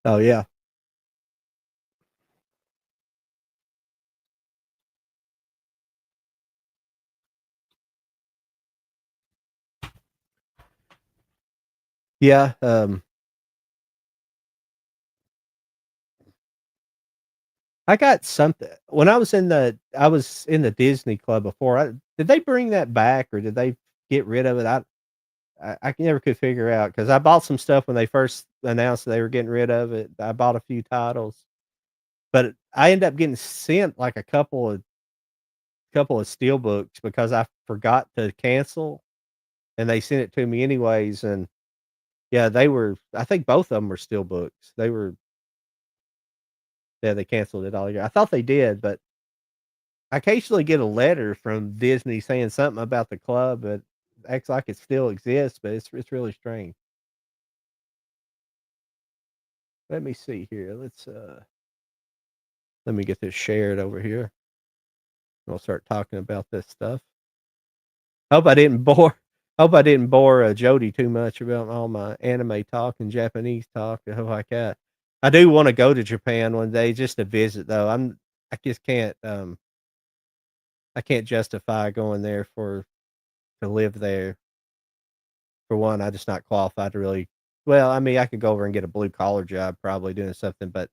Oh, yeah. Yeah, I got something when I was in the Disney Club before. Did they bring that back or did they get rid of it? I never could figure out because I bought some stuff when they first announced they were getting rid of it. I bought a few titles, but I ended up getting sent like a couple of steel books because I forgot to cancel, and they sent it to me anyways. And yeah, they were. I think both of them were steel books. They were. Yeah, they canceled it all year. I thought they did, but I occasionally get a letter from Disney saying something about the club, but acts like it still exists, but it's really strange. Let me see here. Let me get this shared over here. We'll start talking about this stuff. Hope I didn't bore hope I didn't bore, Jody too much about all my anime talk and Japanese talk and stuff like that. I do wanna go to Japan one day just to visit, though. I just can't, I can't justify going there to live there. For one, I'm just not qualified to really well, I mean, I could go over and get a blue collar job probably doing something, but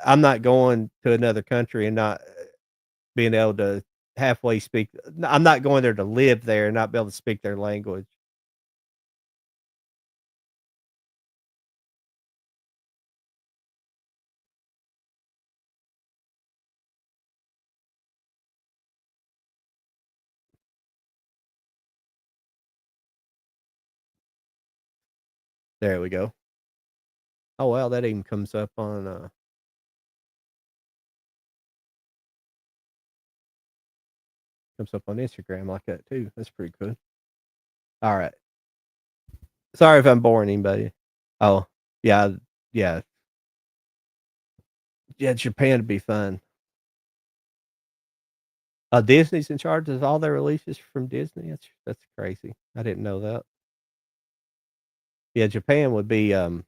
I'm not going to another country and not being able to halfway speak I'm not going there to live there and not be able to speak their language. There we go. Oh, wow, that even comes up on Instagram like that too. That's pretty cool. Alright. Sorry if I'm boring anybody. Oh, yeah, yeah. Yeah, Japan would be fun. Disney's in charge of all their releases from Disney? That's crazy. I didn't know that. Yeah, Japan would be, it'd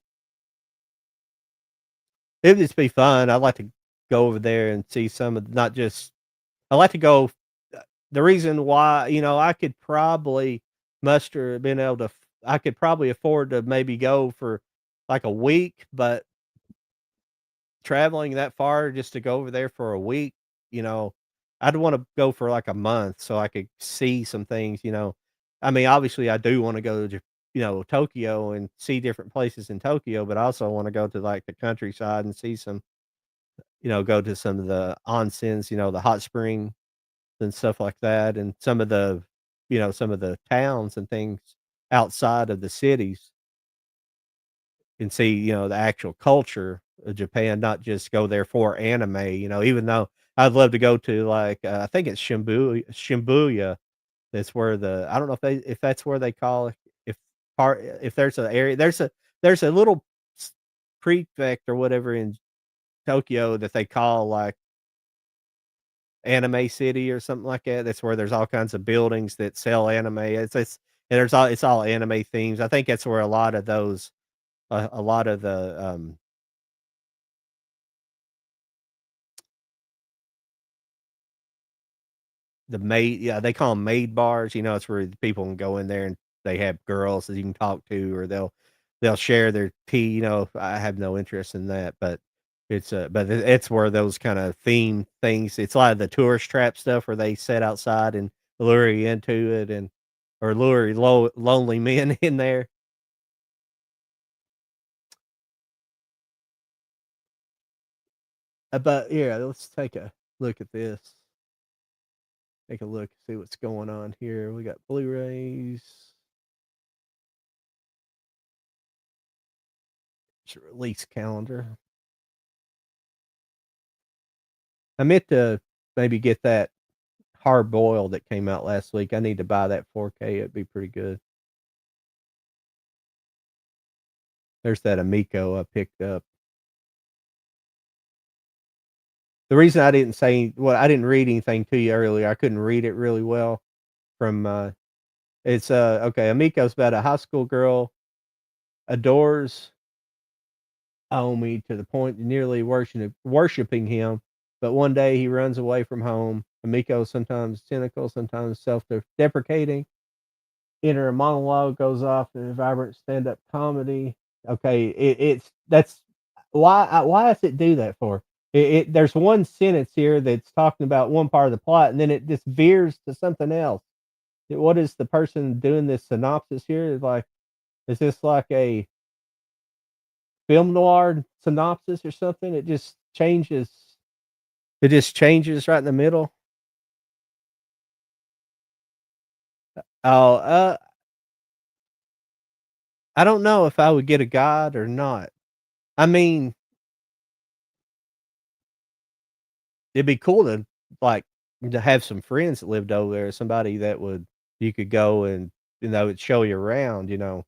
just be fun. I'd like to go over there and see some of not just I like to go the reason why, I could probably muster being able to I could probably afford to maybe go for like a week, but traveling that far just to go over there for a week, you know, I'd wanna go for like a month so I could see some things. I mean, obviously, I do wanna go to Tokyo and see different places in Tokyo, but I also wanna go to, like, the countryside and see go to some of the onsens, the hot spring and stuff like that, and some of the towns and things outside of the cities and see, the actual culture of Japan, not just go there for anime, even though I'd love to go to, like, I think it's Shibuya. That's where I don't know if that's where they call it, if there's an area there's a little s prefect or whatever in Tokyo that they call, like, Anime City or something like that. That's where there's all kinds of buildings that sell anime. It's and it's all anime themes. I think that's where a lot of the maid yeah, they call them maid bars. It's where people can go in there and they have girls that you can talk to, or they'll share their tea. I have no interest in that, but it's where those kind of theme things. It's a lot of the tourist trap stuff where they sit outside and lure you into it, and or lure lonely men in there. But yeah, let's take a look at this. Take a look, see what's going on here. We got Blu-rays, release calendar. I meant to maybe get that Hard Boiled that came out last week. I need to buy that 4K, it'd be pretty good. There's that Amico I picked up. The reason I didn't say well, I didn't read anything to you earlier, I couldn't read it really well from, it's, okay, Amico's about a high school girl adores Aomi to the point of nearly worshiping him, but one day he runs away from home. Amiko is sometimes cynical, sometimes self-deprecating. Enter a monologue goes off in a vibrant stand-up comedy. Okay, it's that's why does it do that for? There's one sentence here that's talking about one part of the plot, and then it just veers to something else. What is the person doing this synopsis here? Like, is this like a film noir synopsis or something? It just changes right in the middle. Oh, I don't know if I would get a guide or not. I mean, it'd be cool to, like, to have some friends that lived over there, somebody that would you could go and, it'd show you around, you know?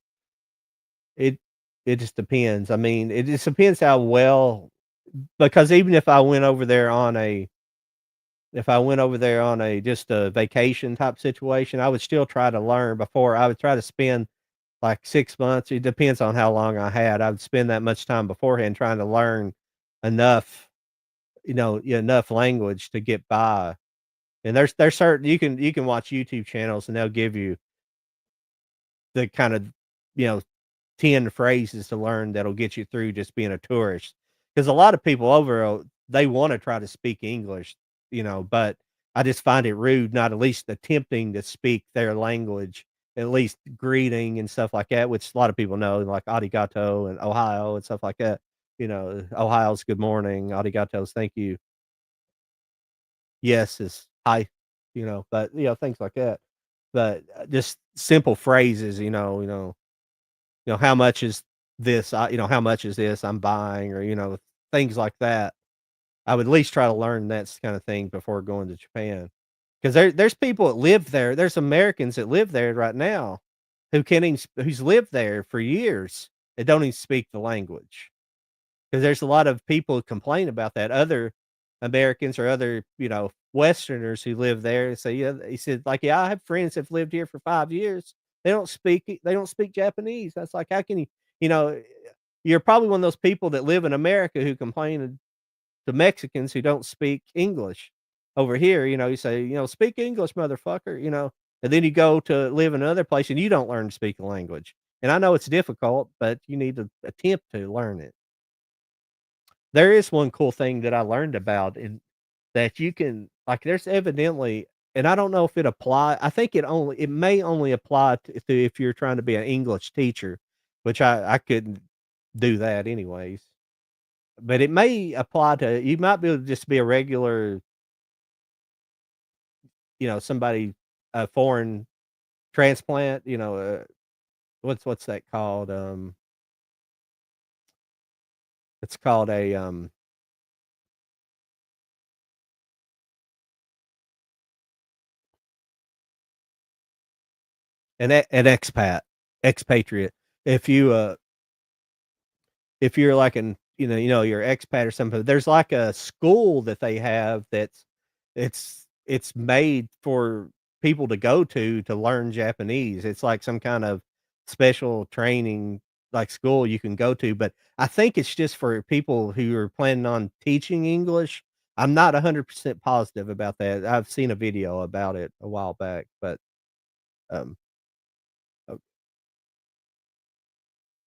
It it just depends. I mean, it just depends how well because even if I went over there on a just a vacation type situation, I would still try to learn before I would try to spend like 6 months, it depends on how long I had. I would spend that much time beforehand trying to learn enough, yeah, enough language to get by. And there's certain you can watch YouTube channels and they'll give you the kind of, you know, 10 phrases to learn that'll get you through just being a tourist. Because a lot of people over, they wanna try to speak English, but I just find it rude not at least attempting to speak their language, at least greeting and stuff like that, which a lot of people know, like arigato and Ohio and stuff like that. Ohio's good morning, arigato's thank you. Yes is hi, but, things like that. But, just simple phrases, how much is this? How much is this I'm buying or, things like that. I would at least try to learn that kind of thing before going to Japan. Because there's people that live there. There's Americans that live there right now who can't even who's lived there for years that don't even speak the language. 'Cause there's a lot of people who complain about that, other Americans or other, Westerners who live there and say, yeah, he said, like, "Yeah, I have friends that've lived here for 5 years. They don't speak Japanese." That's like, how can you know, you're probably one of those people that live in America who complain to Mexicans who don't speak English. Over here, you say, "Speak English, motherfucker," and then you go to live in another place and you don't learn to speak the language. And I know it's difficult, but you need to attempt to learn it. There is one cool thing that I learned about and that you can like, there's evidently and I don't know if I think it may only apply to if you're trying to be an English teacher, which I couldn't do that anyways. But it may apply to you might be able to just be a regular, somebody a foreign transplant, what's that called? It's called an expatriate. If you, if you're like you're expat or something, there's like a school that they have it's made for people to go to learn Japanese. It's like some kind of special training like school you can go to, but I think it's just for people who are planning on teaching English. I'm not 100% positive about that. I've seen a video about it a while back, but um, uh,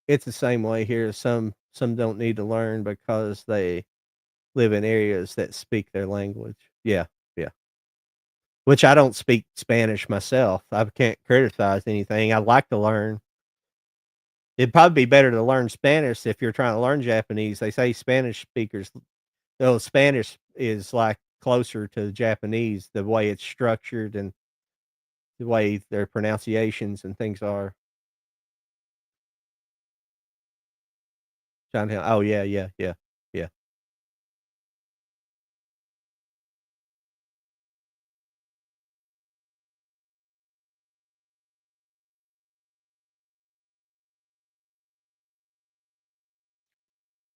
it's the same way here. Some don't need to learn because they live in areas that speak their language. Yeah, yeah. Which I don't speak Spanish myself. I can't criticize anything. I'd like to learn. It'd probably be better to learn Spanish if you're trying to learn Japanese. They say Spanish speakers though Spanish is, like, closer to Japanese, the way it's structured and the way their pronunciations and things are. Chinatown oh, yeah, yeah, yeah, yeah.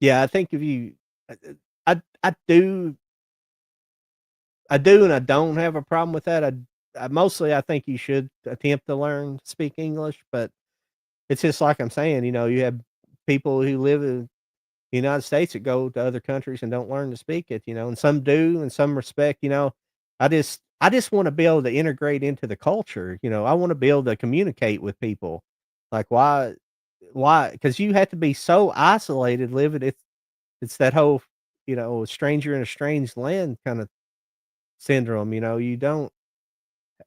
Yeah, I think if you I I do and I don't have a problem with that. I mostly I think you should attempt to learn to speak English, but it's just like I'm saying, you have people who live in the United States that go to other countries and don't learn to speak it, and some do in some respect, I just wanna be able to integrate into the culture, I wanna be able to communicate with people. Like, why? Because you have to be so isolated living it's that whole, stranger in a strange land kinda syndrome, you don't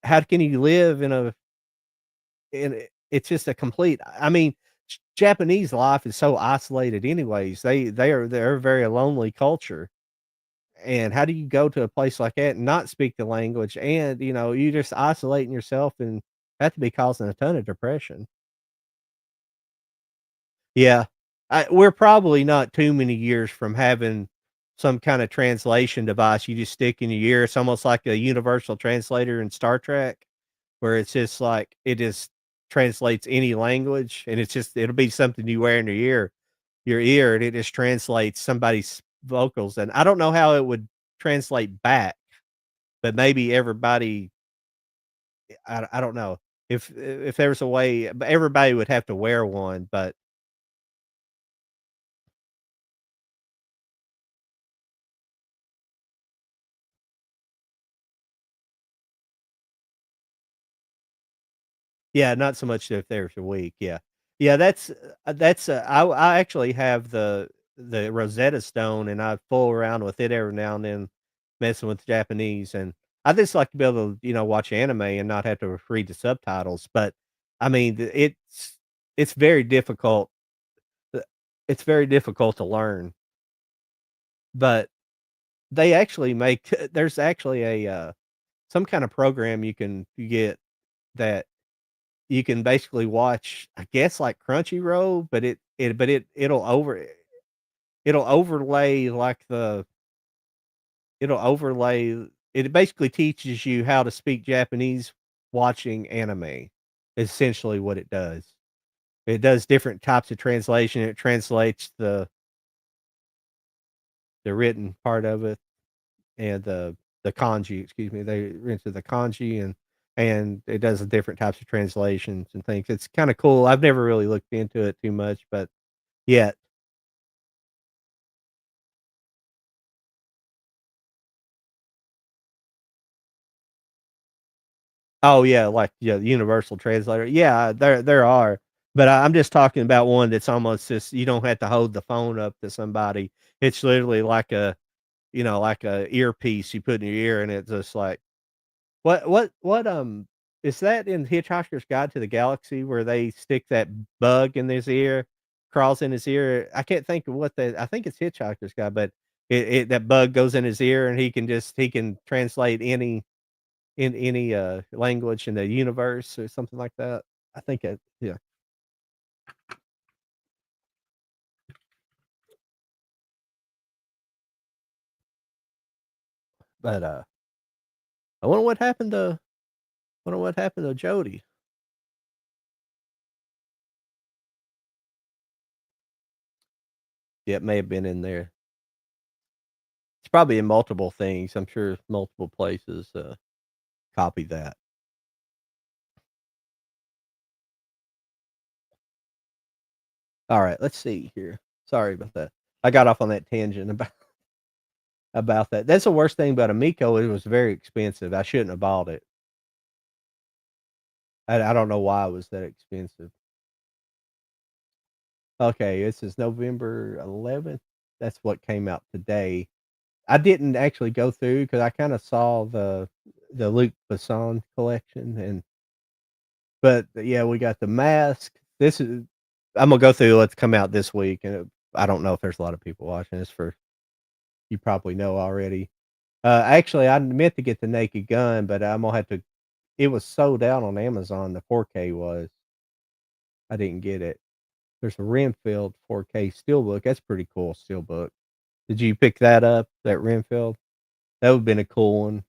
how can you live it's just a complete I mean, Japanese life is so isolated anyways. They're a very lonely culture, and how do you go to a place like that and not speak the language and, you just isolating yourself and have to be causing a ton of depression. Yeah. We're probably not too many years from having some kinda translation device you just stick in your ear. It's almost like a universal translator in Star Trek, where it's just like it just translates any language, and it'll be something you wear in your ear, and it just translates somebody's vocals, and I don't know how it would translate back, but maybe everybody I don't know. If there was a way but everybody would have to wear one, but yeah, not so much if there's a week, yeah. Yeah, I actually have the Rosetta Stone, and I fool around with it every now and then, messing with Japanese, and I just like to be able to, watch anime and not have to read the subtitles, but, I mean, it's very difficult, uh, it's very difficult to learn, but they actually make there's actually some kind of program you get that you can basically watch, I guess, like Crunchyroll, but it'll overlay like it'll overlay it basically teaches you how to speak Japanese watching anime, essentially what it does. It does different types of translation, it translates the written part of it and the kanji, excuse me, they into the kanji and it does the different types of translations and things. It's kinda cool. I've never really looked into it too much, but yet. Oh, yeah, like, yeah, the universal translator. Yeah, there are, but I'm just talking about one that's almost just you don't have to hold the phone up to somebody. It's literally like like a earpiece you put in your ear, and it's just like is that in Hitchhiker's Guide to the Galaxy where they stick that bug in his ear, crawls in his ear? I can't think of what I think it's Hitchhiker's Guide, but that bug goes in his ear, and he can translate in any, language in the universe or something like that. I think it yeah, but, I wonder what happened to Jody. Yeah, it may have been in there. It's probably in multiple things. I'm sure multiple places, copy that. Alright, let's see here. Sorry about that. I got off on that tangent about that. That's the worst thing about Amico, it was very expensive. I shouldn't have bought it. I don't know why it was that expensive. Okay, this is November 11th. That's what came out today. I didn't actually go through because I kinda saw the Luc Besson collection but yeah, we got The Mask. This is Imma go through what's come out this week, and I don't know if there's a lot of people watching this for you probably know already. Actually, I meant to get the Naked Gun, but I'm gonna have to it was sold out on Amazon, the 4K was. I didn't get it. There's a Renfield 4K steelbook, that's pretty cool steelbook. Did you pick that up, that Renfield? That would've been a cool one.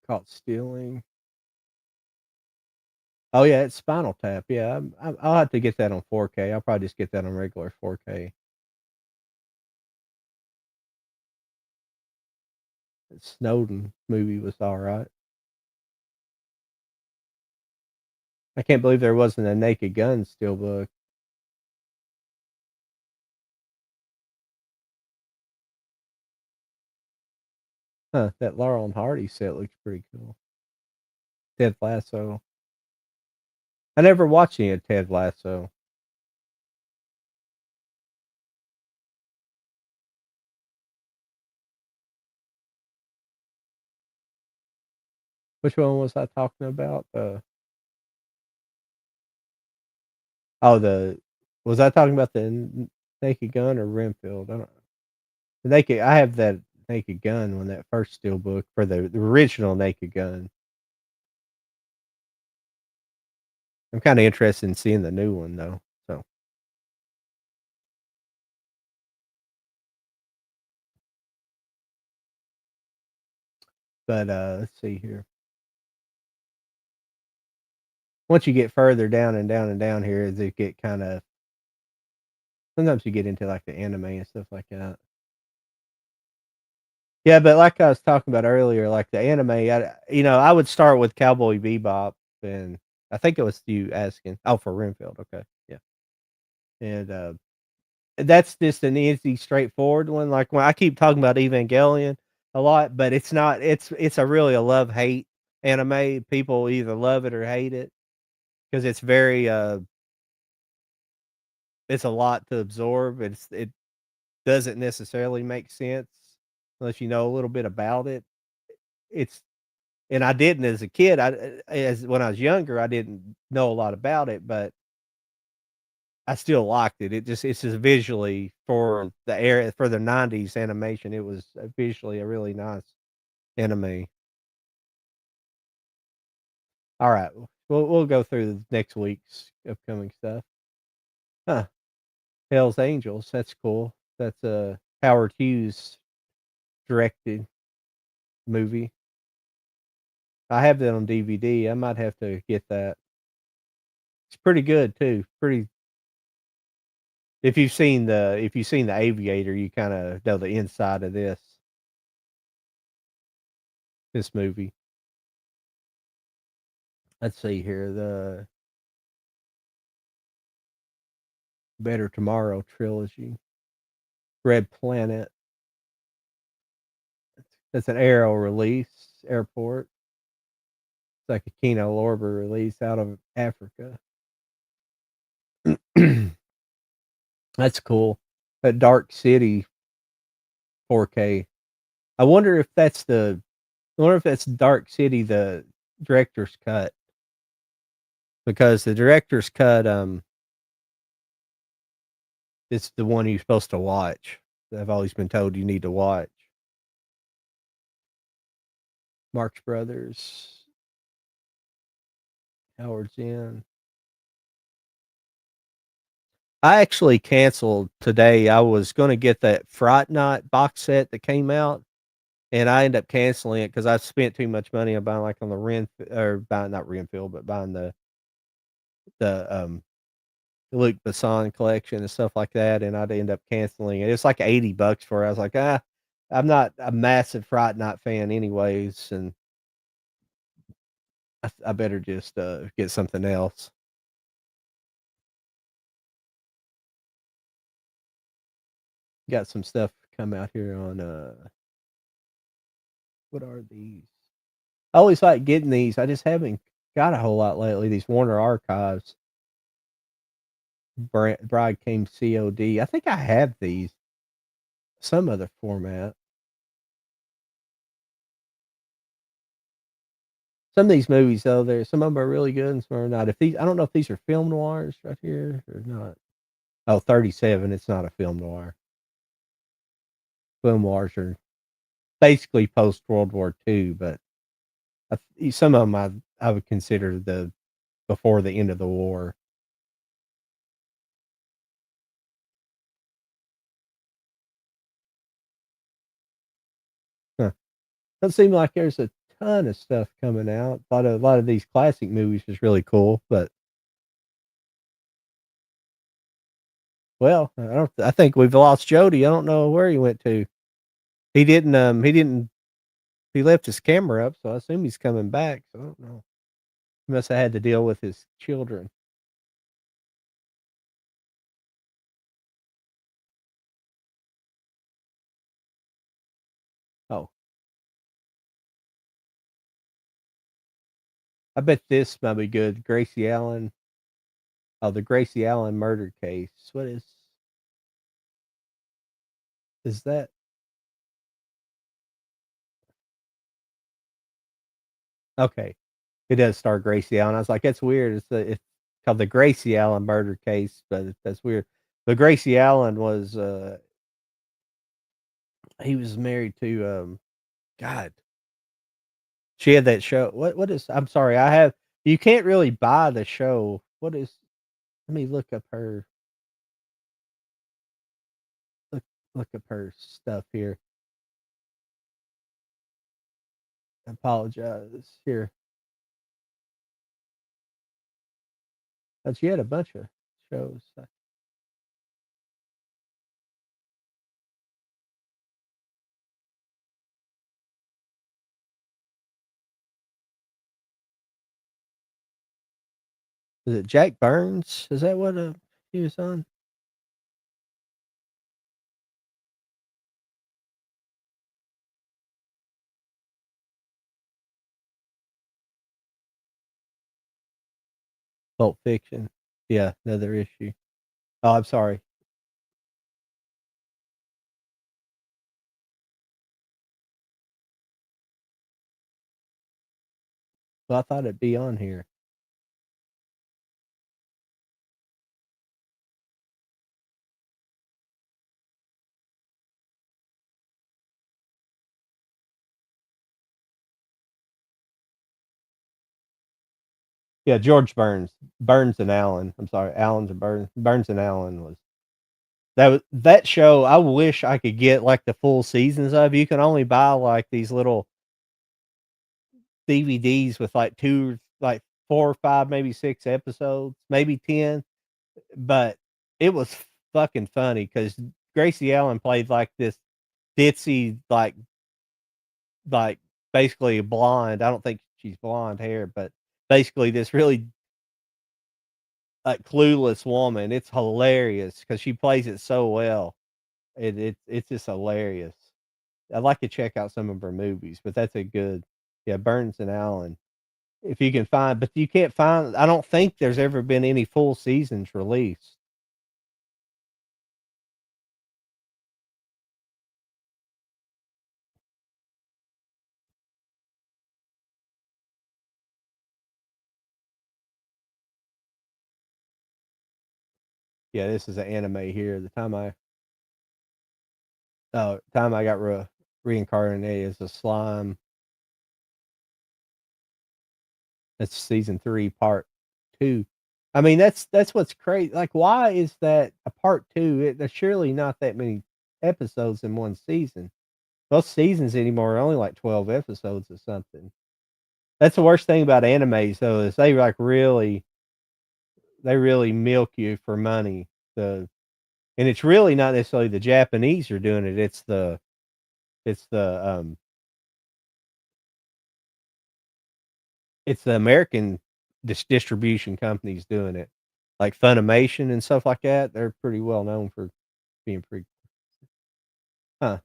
Caught stealing. Oh, yeah, it's Spinal Tap, yeah, I'll have to get that on 4K, I'll probably just get that on regular 4K. The Snowden movie was alright. I can't believe there wasn't a Naked Gun steelbook. Huh, that Laurel and Hardy set looks pretty cool. Ted Lasso. I never watched any of Ted Lasso. Which one was I talking about? Oh, the was I talking about the Naked Gun or Renfield? I don't know. The Naked I have that Naked Gun when that first steelbook for the original Naked Gun. I'm kinda interested in seeing the new one though, so but, let's see here. Once you get further down and down and down here, they get kinda sometimes you get into, like, the anime and stuff like that. Yeah, but like I was talking about earlier, like the anime, I would start with Cowboy Bebop, and I think it was you asking. Oh, for Renfield, okay, yeah, and, that's just an easy, straightforward one, like, when I keep talking about Evangelion a lot, but it's not it's a really a love-hate anime, people either love it or hate it, 'cause it's very, it's a lot to absorb, it doesn't necessarily make sense unless you know a little bit about it. It's And I didn't as a kid, as when I was younger, I didn't know a lot about it, but I still liked it. It's just visually for the era for the '90s animation, it was, visually a really nice anime. Alright, we'll go through the next week's upcoming stuff. Huh, Hell's Angels, that's cool. That's a Howard Hughes directed movie. I have that on DVD, I might have to get that. It's pretty good too, pretty if you've seen The Aviator, you kinda know the inside of this movie. Let's see here, the Better Tomorrow trilogy, Red Planet, that's an Arrow release, Airport. It's like a Kino Lorber release out of Africa. That's cool. That Dark City 4K. I wonder if that's Dark City, the director's cut, because the director's cut, it's the one you're supposed to watch. I've always been told you need to watch. Marx Brothers, Howard's End. I actually canceled today. I was gonna get that Fright Night box set that came out, and I ended up canceling it because I spent too much money on buying, like, on the or buying not Renfield, but buying the Luc Besson collection and stuff like that, and I'd end up canceling it. It's like $80 for it. I was like, "Ah, I'm not a massive Fright Night fan anyways, and I better just, get something else." Got some stuff come out here on, what are these? I always like getting these, I just haven't got a whole lot lately, these Warner Archives, Bride Came COD. I think I have these, some other format. Some of these movies, though, some of them are really good and some are not. If these I don't know if these are film noirs right here or not. Oh, 37, it's not a film noir. Film noirs are basically post World War II, but some of them I would consider the before the end of the war. Huh. Doesn't seem like there's a ton of stuff coming out. A lot of these classic movies is really cool, but well, I think we've lost Jody. I don't know where he went to. He left his camera up, so I assume he's coming back. So I don't know. He must have had to deal with his children. Oh, I bet this might be good. Gracie Allen. Oh, the Gracie Allen murder case. What is that? Okay. It does star Gracie Allen. I was like, "That's weird." It's called the Gracie Allen murder case, but that's weird. But Gracie Allen was, he was married to, God, she had that show. What is I'm sorry, I have you can't really buy the show. What is let me look look up her stuff here. I apologize. Here. She had a bunch of shows. Is it Jack Burns? Is that what, he was on? Pulp Fiction. Yeah, another issue. Oh, I'm sorry. Well, I thought it'd be on here. Yeah, George Burns. Burns and Allen. I'm sorry, Allen's and Burns and Allen was that show. I wish I could get, like, the full seasons of. You can only buy, like, these little DVDs with, like, 2 like, 4 or 5, maybe 6 episodes, maybe 10, but it was fucking funny because Gracie Allen played, like, this ditzy, like, basically blonde. I don't think she's blonde hair, but basically this really, clueless woman. It's hilarious because she plays it so well. It's just hilarious. I'd like to check out some of her movies, but that's a good yeah, Burns and Allen. If you can find but you can't find I don't think there's ever been any full seasons released. Yeah, this is an anime here. The time I got reincarnated as a slime. That's season 3, part 2. I mean, that's what's crazy. Like, why is that a part 2? There's surely not that many episodes in one season. Most seasons anymore are only like 12 episodes or something. That's the worst thing about animes though, is they really milk you for money. The and it's really not necessarily the Japanese are doing it. It's the it's the American distribution companies doing it. Like Funimation and stuff like that. They're pretty well known for being pretty huh.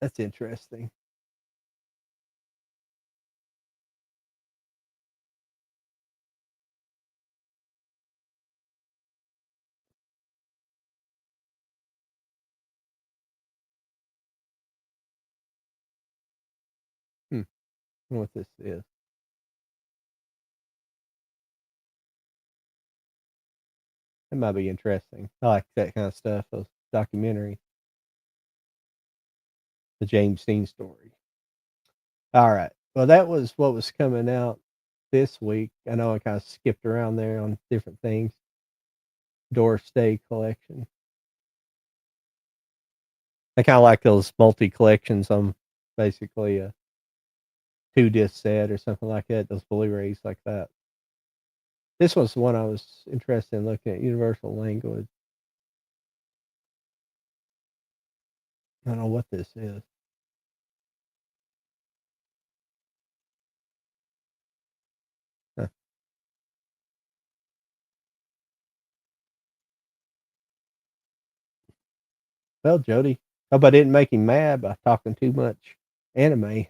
That's interesting. Hmm. I wonder what this is. It might be interesting. I like that kind of stuff, those documentaries. The James Dean story. Alright. Well, that was what was coming out this week. I know I kinda skipped around there on different things. Doris Day collection. I kinda like those multi collections on basically a 2 disc set or something like that, those Blu-rays like that. This was the one I was interested in looking at, Universal Language. I don't know what this is. Huh. Well, Jody, hope I didn't make him mad by talking too much anime.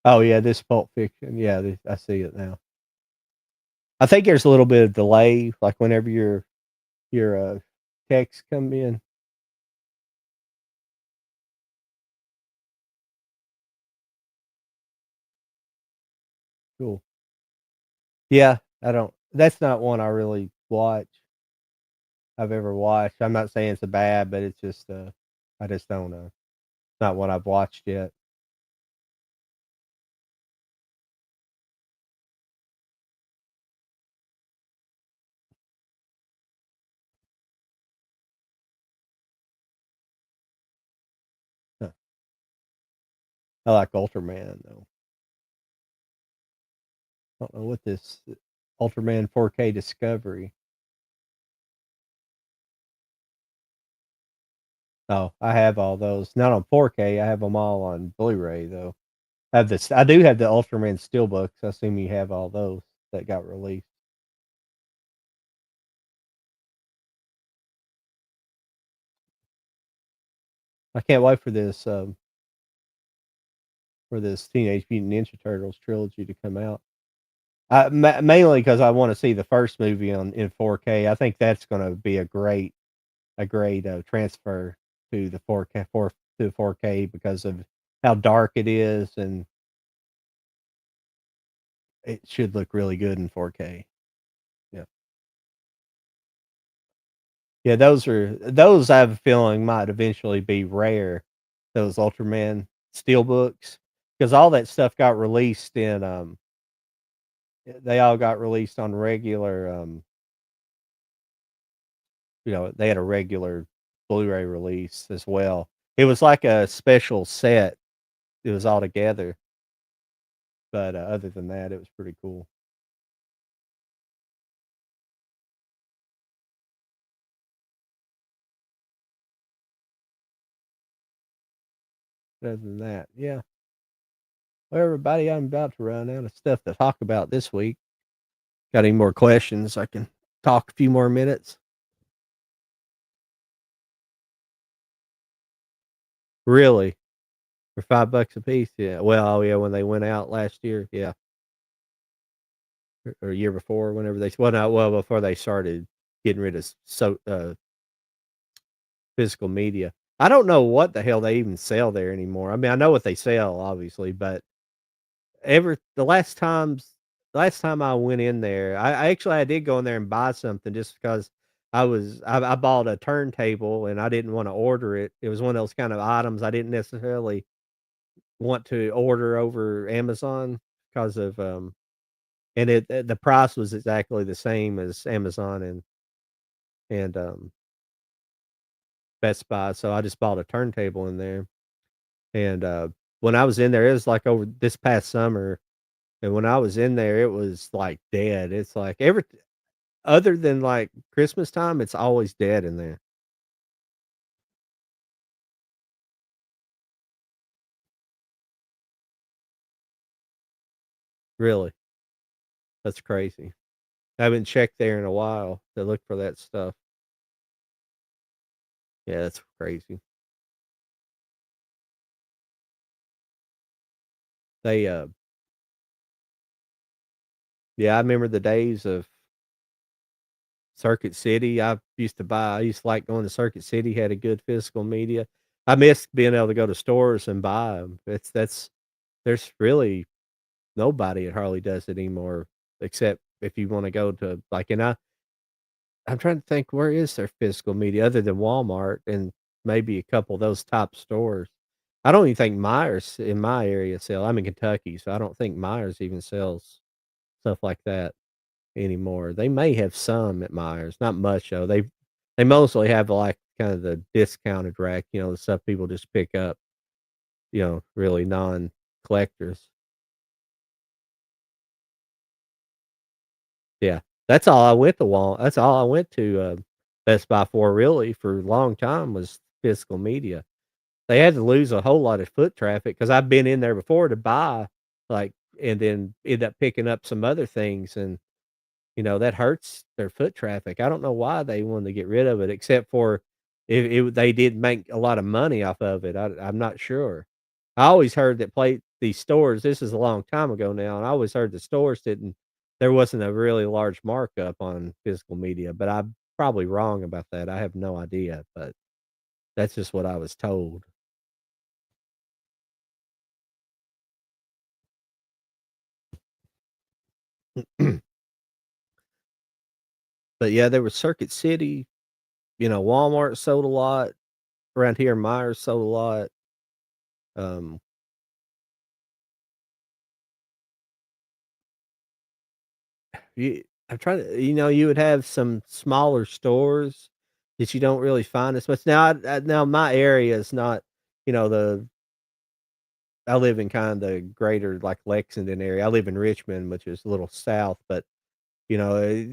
Oh, yeah, this Pulp Fiction. Yeah, this I see it now. I think there's a little bit of delay, like, whenever your texts come in. Cool. Yeah, I don't that's not one I really I've ever watched. I'm not saying it's a bad, but it's just, I just don't, not one I've watched yet. Huh. I like Ultraman, though. I don't know what this Ultraman 4K Discovery. Oh, I have all those. Not on 4K, I have them all on Blu-ray, though. I do have the Ultraman steelbooks. I assume you have all those that got released. I can't wait for this Teenage Mutant Ninja Turtles trilogy to come out. Mainly because I wanna see the first movie in 4K. I think that's gonna be a great, transfer to the 4K to 4K because of how dark it is, and it should look really good in 4K. Yeah. Yeah, those I have a feeling might eventually be rare, those Ultraman steelbooks, because all that stuff got released they all got released on regular, they had a regular Blu-ray release as well. It was like a special set. It was all together, but, other than that, it was pretty cool. Other than that, yeah. Well, everybody, I'm about to run out of stuff to talk about this week. Got any more questions? I can talk a few more minutes. Really? For $5 a piece? Yeah. Well, oh, yeah, when they went out last year, yeah, or year before, whenever not well, before they started getting rid of physical media. I don't know what the hell they even sell there anymore. I mean, I know what they sell, obviously, but ever the last time I went in there, I did go in there and buy something just because I bought a turntable and I didn't wanna order it. It was one of those kind of items I didn't necessarily want to order over Amazon because of, and the price was exactly the same as Amazon and Best Buy, so I just bought a turntable in there, and, when I was in there, it was, like, over this past summer. And when I was in there, it was, like, dead. It's like other than, like, Christmas time, it's always dead in there. Really. That's crazy. I haven't checked there in a while to look for that stuff. Yeah, that's crazy. They, yeah, I remember the days of Circuit City. I used to like going to Circuit City, had a good physical media. I miss being able to go to stores and buy 'em. There's really nobody at Harley does it anymore except if you wanna go to, like, I'm trying to think where is their physical media other than Walmart and maybe a couple of those top stores. I don't even think Myers in my area I'm in Kentucky, so I don't think Myers even sells stuff like that. anymore. They may have some at Myers, not much though. They mostly have, like, kind of the discounted rack, the stuff people just pick up, really non-collectors. Yeah. That's all I went to, Best Buy for really for a long time was physical media. They had to lose a whole lot of foot traffic because 'cause I've been in there before to buy, like, and then end up picking up some other things, and that hurts their foot traffic. I don't know why they wanted to get rid of it except for if they did make a lot of money off of it. I'm not sure. I always heard that play these stores this is a long time ago now, and I always heard the stores didn't there wasn't a really large markup on physical media, but I'm probably wrong about that. I have no idea, but that's just what I was told. But yeah, there was Circuit City, Walmart sold a lot. Around here, Myers sold a lot. Um, You I'm trying to you would have some smaller stores that you don't really find as much. Now my area is not, the I live in kind of the greater, like, Lexington area. I live in Richmond, which is a little south, but, you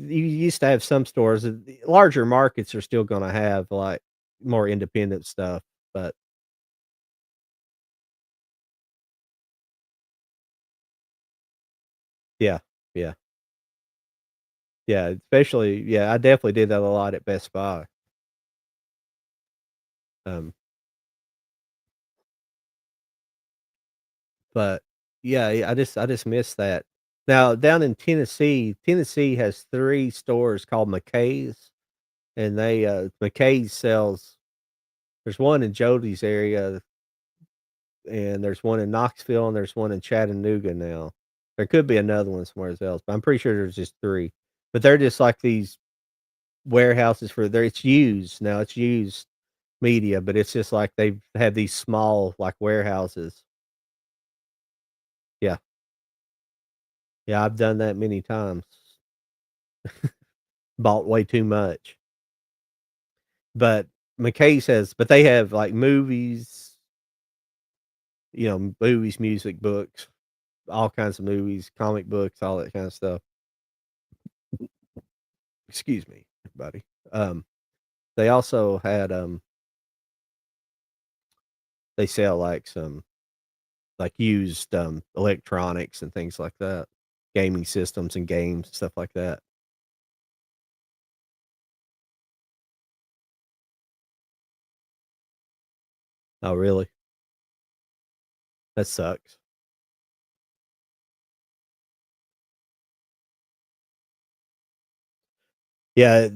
used to have some stores. The larger markets are still gonna have, like, more independent stuff, but yeah, yeah, yeah, I definitely did that a lot at Best Buy. Um But, yeah, I just miss that. Now, down in Tennessee has 3 stores called McKay's, and McKay's sells there's one in Jody's area, and there's one in Knoxville, and there's one in Chattanooga now. There could be another one somewhere else, but I'm pretty sure there's just 3. But they're just like these warehouses for there it's used now, it's used media, but it's just like they've had these small, like, warehouses. Yeah. Yeah, I've done that many times. Bought way too much. But but they have, like, movies, movies, music, books, all kinds of movies, comic books, all that kinda stuff. Excuse me, everybody. They also had, they sell, like, some, like, used, electronics and things like that, gaming systems and games, stuff like that. Oh, really? That sucks. Yeah,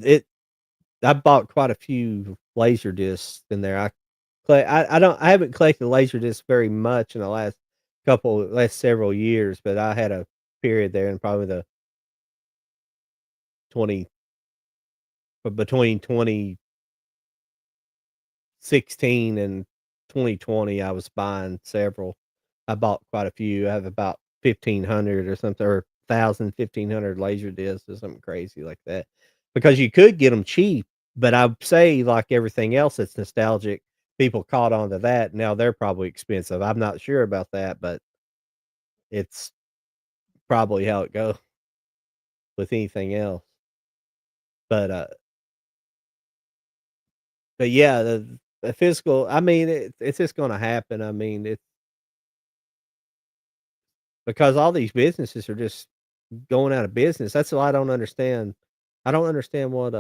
I bought quite a few laser discs in there. I haven't collected laser discs very much in the last several years, but I had a period there in probably the 20 between 2016 and 2020, I was buying several. I bought quite a few. I have about 1,500 or something, or 1,000, 1,500 laser discs or something crazy like that. Because you could get them cheap, but I'd say, like everything else that's nostalgic, people caught on to that. Now they're probably expensive. I'm not sure about that, but it's probably how it goes with anything else. But, yeah, the physical I mean, it's just gonna happen. I mean, it's because all these businesses are just going out of business. That's why I don't understand. I don't understand what,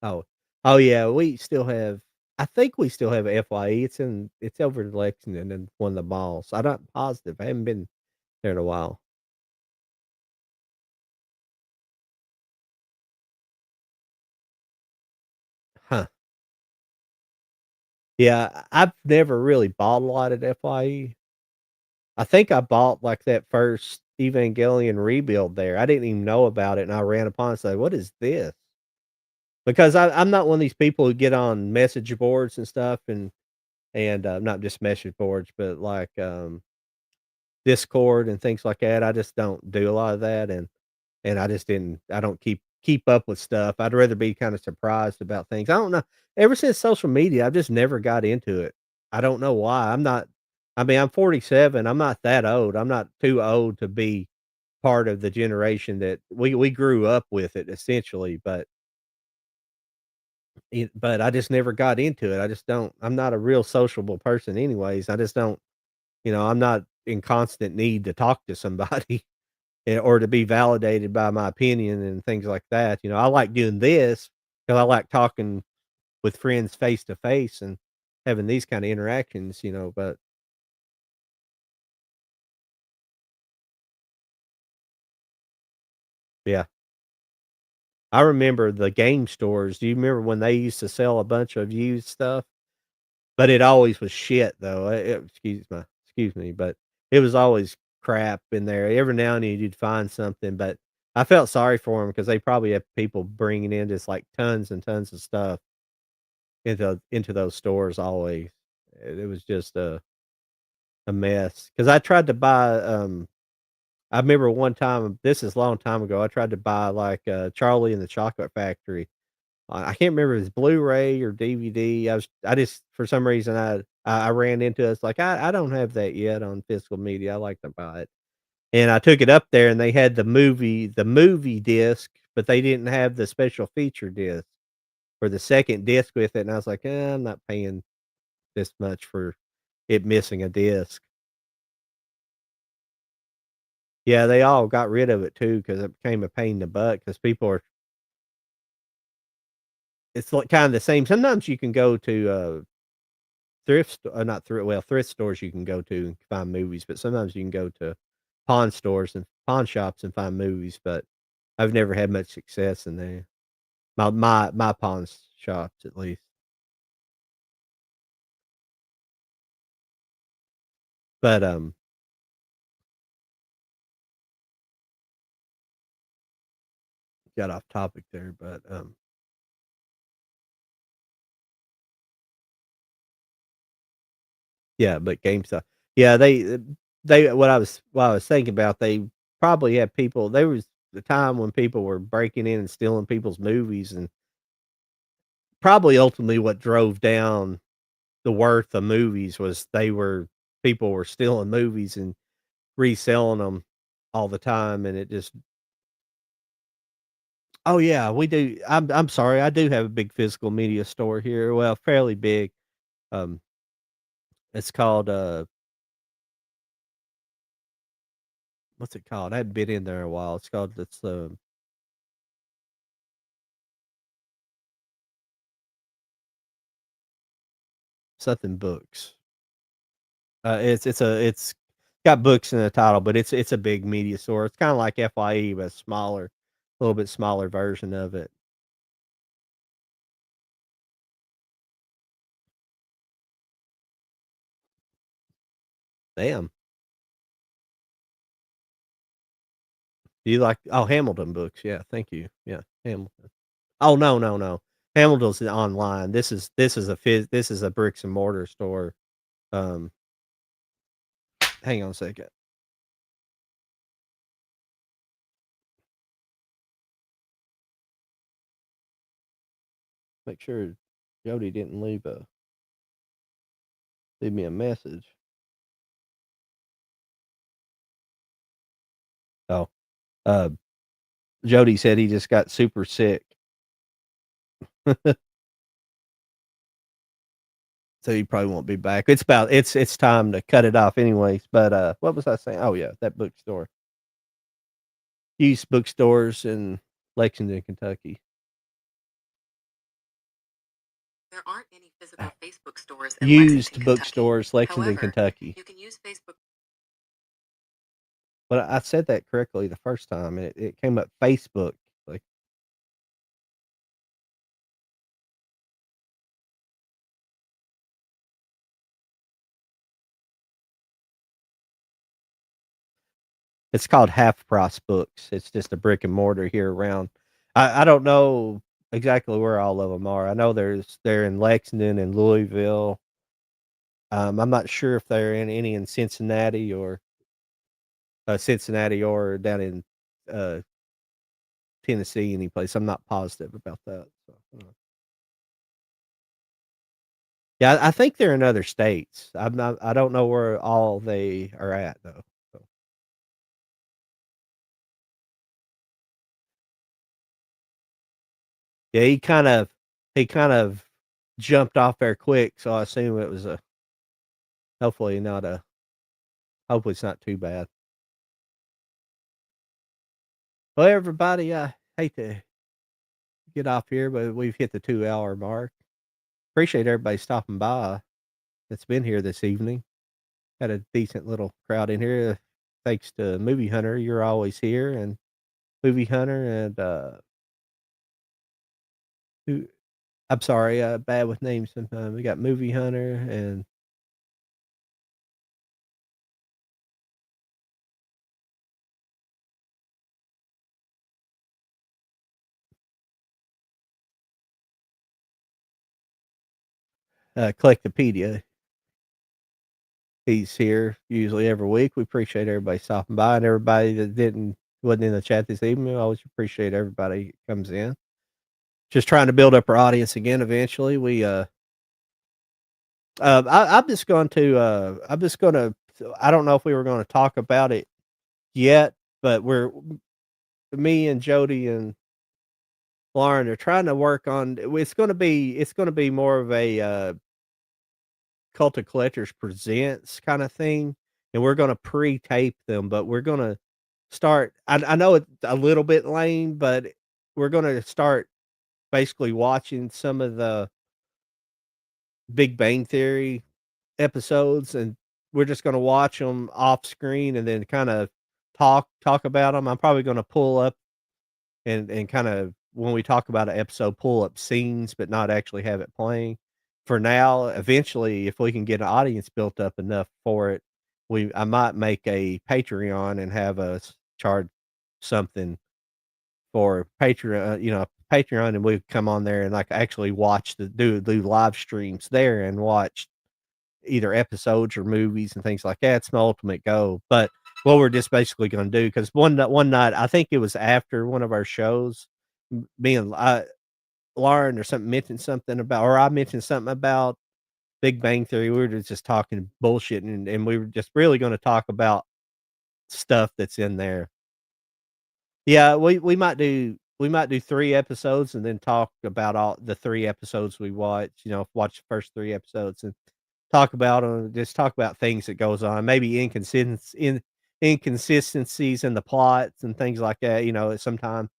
oh. Oh, yeah, we still have I think we still have FYE. It's over in Lexington in one of the malls. I'm not positive. I haven't been there in a while. Huh. Yeah, I've never really bought a lot at FYE. I think I bought, like, that first Evangelion rebuild there. I didn't even know about it, and I ran upon it and said, "What is this?" Because I'm not one of these people who get on message boards and stuff, and not just message boards, but, like, Discord and things like that. I just don't do a lot of that, and I just didn't I don't keep up with stuff. I'd rather be kinda surprised about things. I don't know. Ever since social media, I've just never got into it. I don't know why. I mean, I'm 47. I'm not that old. I'm not too old to be part of the generation that we grew up with it essentially, but I just never got into it. I just don't I'm not a real sociable person anyways. I just don't I'm not in constant need to talk to somebody. Or to be validated by my opinion and things like that. I like doing this because I like talking with friends face to face and having these kind of interactions, but yeah. I remember the game stores. Do you remember when they used to sell a bunch of used stuff? But it always was shit though. Excuse me, but it was always crap in there. Every now and then you'd find something, but I felt sorry for them because they probably have people bringing in just like tons and tons of stuff into those stores always. It was just a mess. Because I tried to buy, I remember one time, this is a long time ago, I tried to buy, like, Charlie and the Chocolate Factory. I can't remember if it's Blu-ray or DVD. I just for some reason, I ran into it. It's like, I don't have that yet on physical media. I like to buy it. And I took it up there, and they had the movie disc, but they didn't have the special feature disc or the second disc with it, and I was like, I'm not paying this much for it missing a disc. Yeah, they all got rid of it too because it became a pain in the butt. Because people are it's like kinda the same sometimes you can go to, not thrift stores you can go to and find movies, but sometimes you can go to pawn shops and find movies, but I've never had much success in there. My pawn shops, at least. But, got off topic there, but, yeah, but GameStop. Yeah, they what I was thinking about, they probably had people there was the time when people were breaking in and stealing people's movies, and probably ultimately what drove down the worth of movies was people were stealing movies and reselling them all the time, and it just oh, yeah, we do. I'm sorry, I do have a big physical media store here, well, fairly big. Um, it's called, what's it called? I haven't been in there in a while. Something Books. It's got books in the title, but it's a big media store. It's kinda like FYE, but smaller, a little bit smaller version of it. Damn. Do you like Hamilton Books, yeah, thank you. Yeah, Hamilton. Oh, no, no, no. Hamilton's online. This is a bricks and mortar store. Um, hang on a second. Make sure Jody didn't leave me a message. Oh, uh, Jody said he just got super sick. So he probably won't be back. It's time to cut it off anyways, but, what was I saying? Oh, yeah, that bookstore. Used bookstores in Lexington, Kentucky. There aren't any physical Facebook stores in Lexington, Used Kentucky. bookstores, Lexington, However, Kentucky. you can use Facebook. But I said that correctly the first time, and it came up Facebook, like, it's called Half Price Books. It's just a brick and mortar here around I don't know exactly where all of them are. I know they're in Lexington and Louisville. I'm not sure if they're in any in Cincinnati or Cincinnati or down in uh, Tennessee, any place. I'm not positive about that. So, yeah, I think they're in other states. I'm not. I don't know where all they are at though. So, yeah, he kind of jumped off there quick, so I assume it was a hopefully not a hopefully it's not too bad. Well, everybody, I hate to get off here, but we've hit the 2 hour mark. Appreciate everybody stopping by that's been here this evening. Had a decent little crowd in here. Thanks to Movie Hunter, you're always here, and Movie Hunter and who I'm sorry, bad with names sometimes. We got Movie Hunter and Collectopedia. He's here usually every week. We appreciate everybody stopping by and everybody that wasn't in the chat this evening. We always appreciate everybody that comes in. Just trying to build up our audience again eventually. I'm just going to I don't know if we were going to talk about it yet, but me and Jody and Lauren are trying to work on it's going to be more of a Cult of Collectors Presents kinda thing, and we're gonna pre-tape them, but we're gonna start I know it's a little bit lame, but we're gonna start basically watching some of the Big Bang Theory episodes, and we're just gonna watch them off screen and then kinda talk about them. I'm probably gonna pull up and kind of when we talk about an episode, pull up scenes, but not actually have it playing. For now, eventually, if we can get an audience built up enough for it, I might make a Patreon and have us charge something for Patreon, Patreon, and we come on there and like actually watch do live streams there and watch either episodes or movies and things like that. It's my ultimate goal. But what we're just basically going to do because one night I think it was after one of our shows, me and Lauren or something mentioned something about, or I mentioned something about Big Bang Theory. We were just talking bullshit, and we were just really going to talk about stuff that's in there. Yeah, we might do 3 episodes and then talk about all the 3 episodes we watched, watch the first 3 episodes and talk about 'em, just talk about things that goes on, maybe inconsistencies in the plots and things like that, sometimes,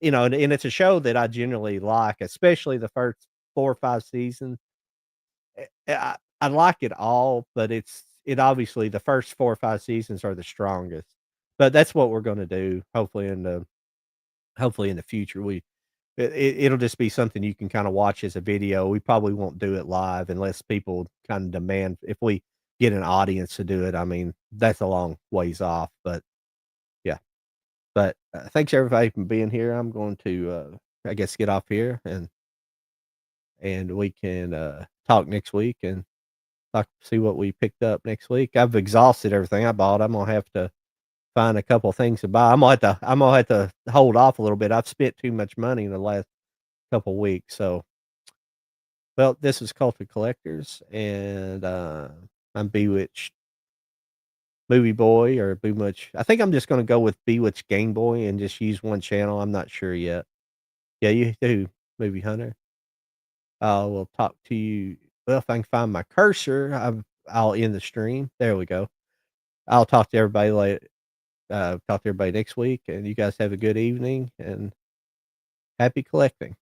and it's a show that I generally like, especially the first 4 or 5 seasons. I like it all, but it obviously the first 4 or 5 seasons are the strongest. But that's what we're gonna do, hopefully in the future. It'll just be something you can kinda watch as a video. We probably won't do it live unless people kinda demand if we get an audience to do it. I mean, that's a long ways off, but yeah. But, thanks everybody for being here. I'm going to, I guess, get off here and we can, talk next week and see what we picked up next week. I've exhausted everything I bought. I'm gonna have to find a couple things to buy. I'm gonna have to hold off a little bit. I've spent too much money in the last couple weeks, so well, this is Cult of Collectors, and, I'm Bewitched Movie Boy or Bewitched I think I'm just gonna go with Bewitched Game Boy and just use one channel, I'm not sure yet. Yeah, you too, Movie Hunter. I will talk to you well, if I can find my cursor, I'll end the stream. There we go. I'll talk to everybody next week, and you guys have a good evening, and happy collecting.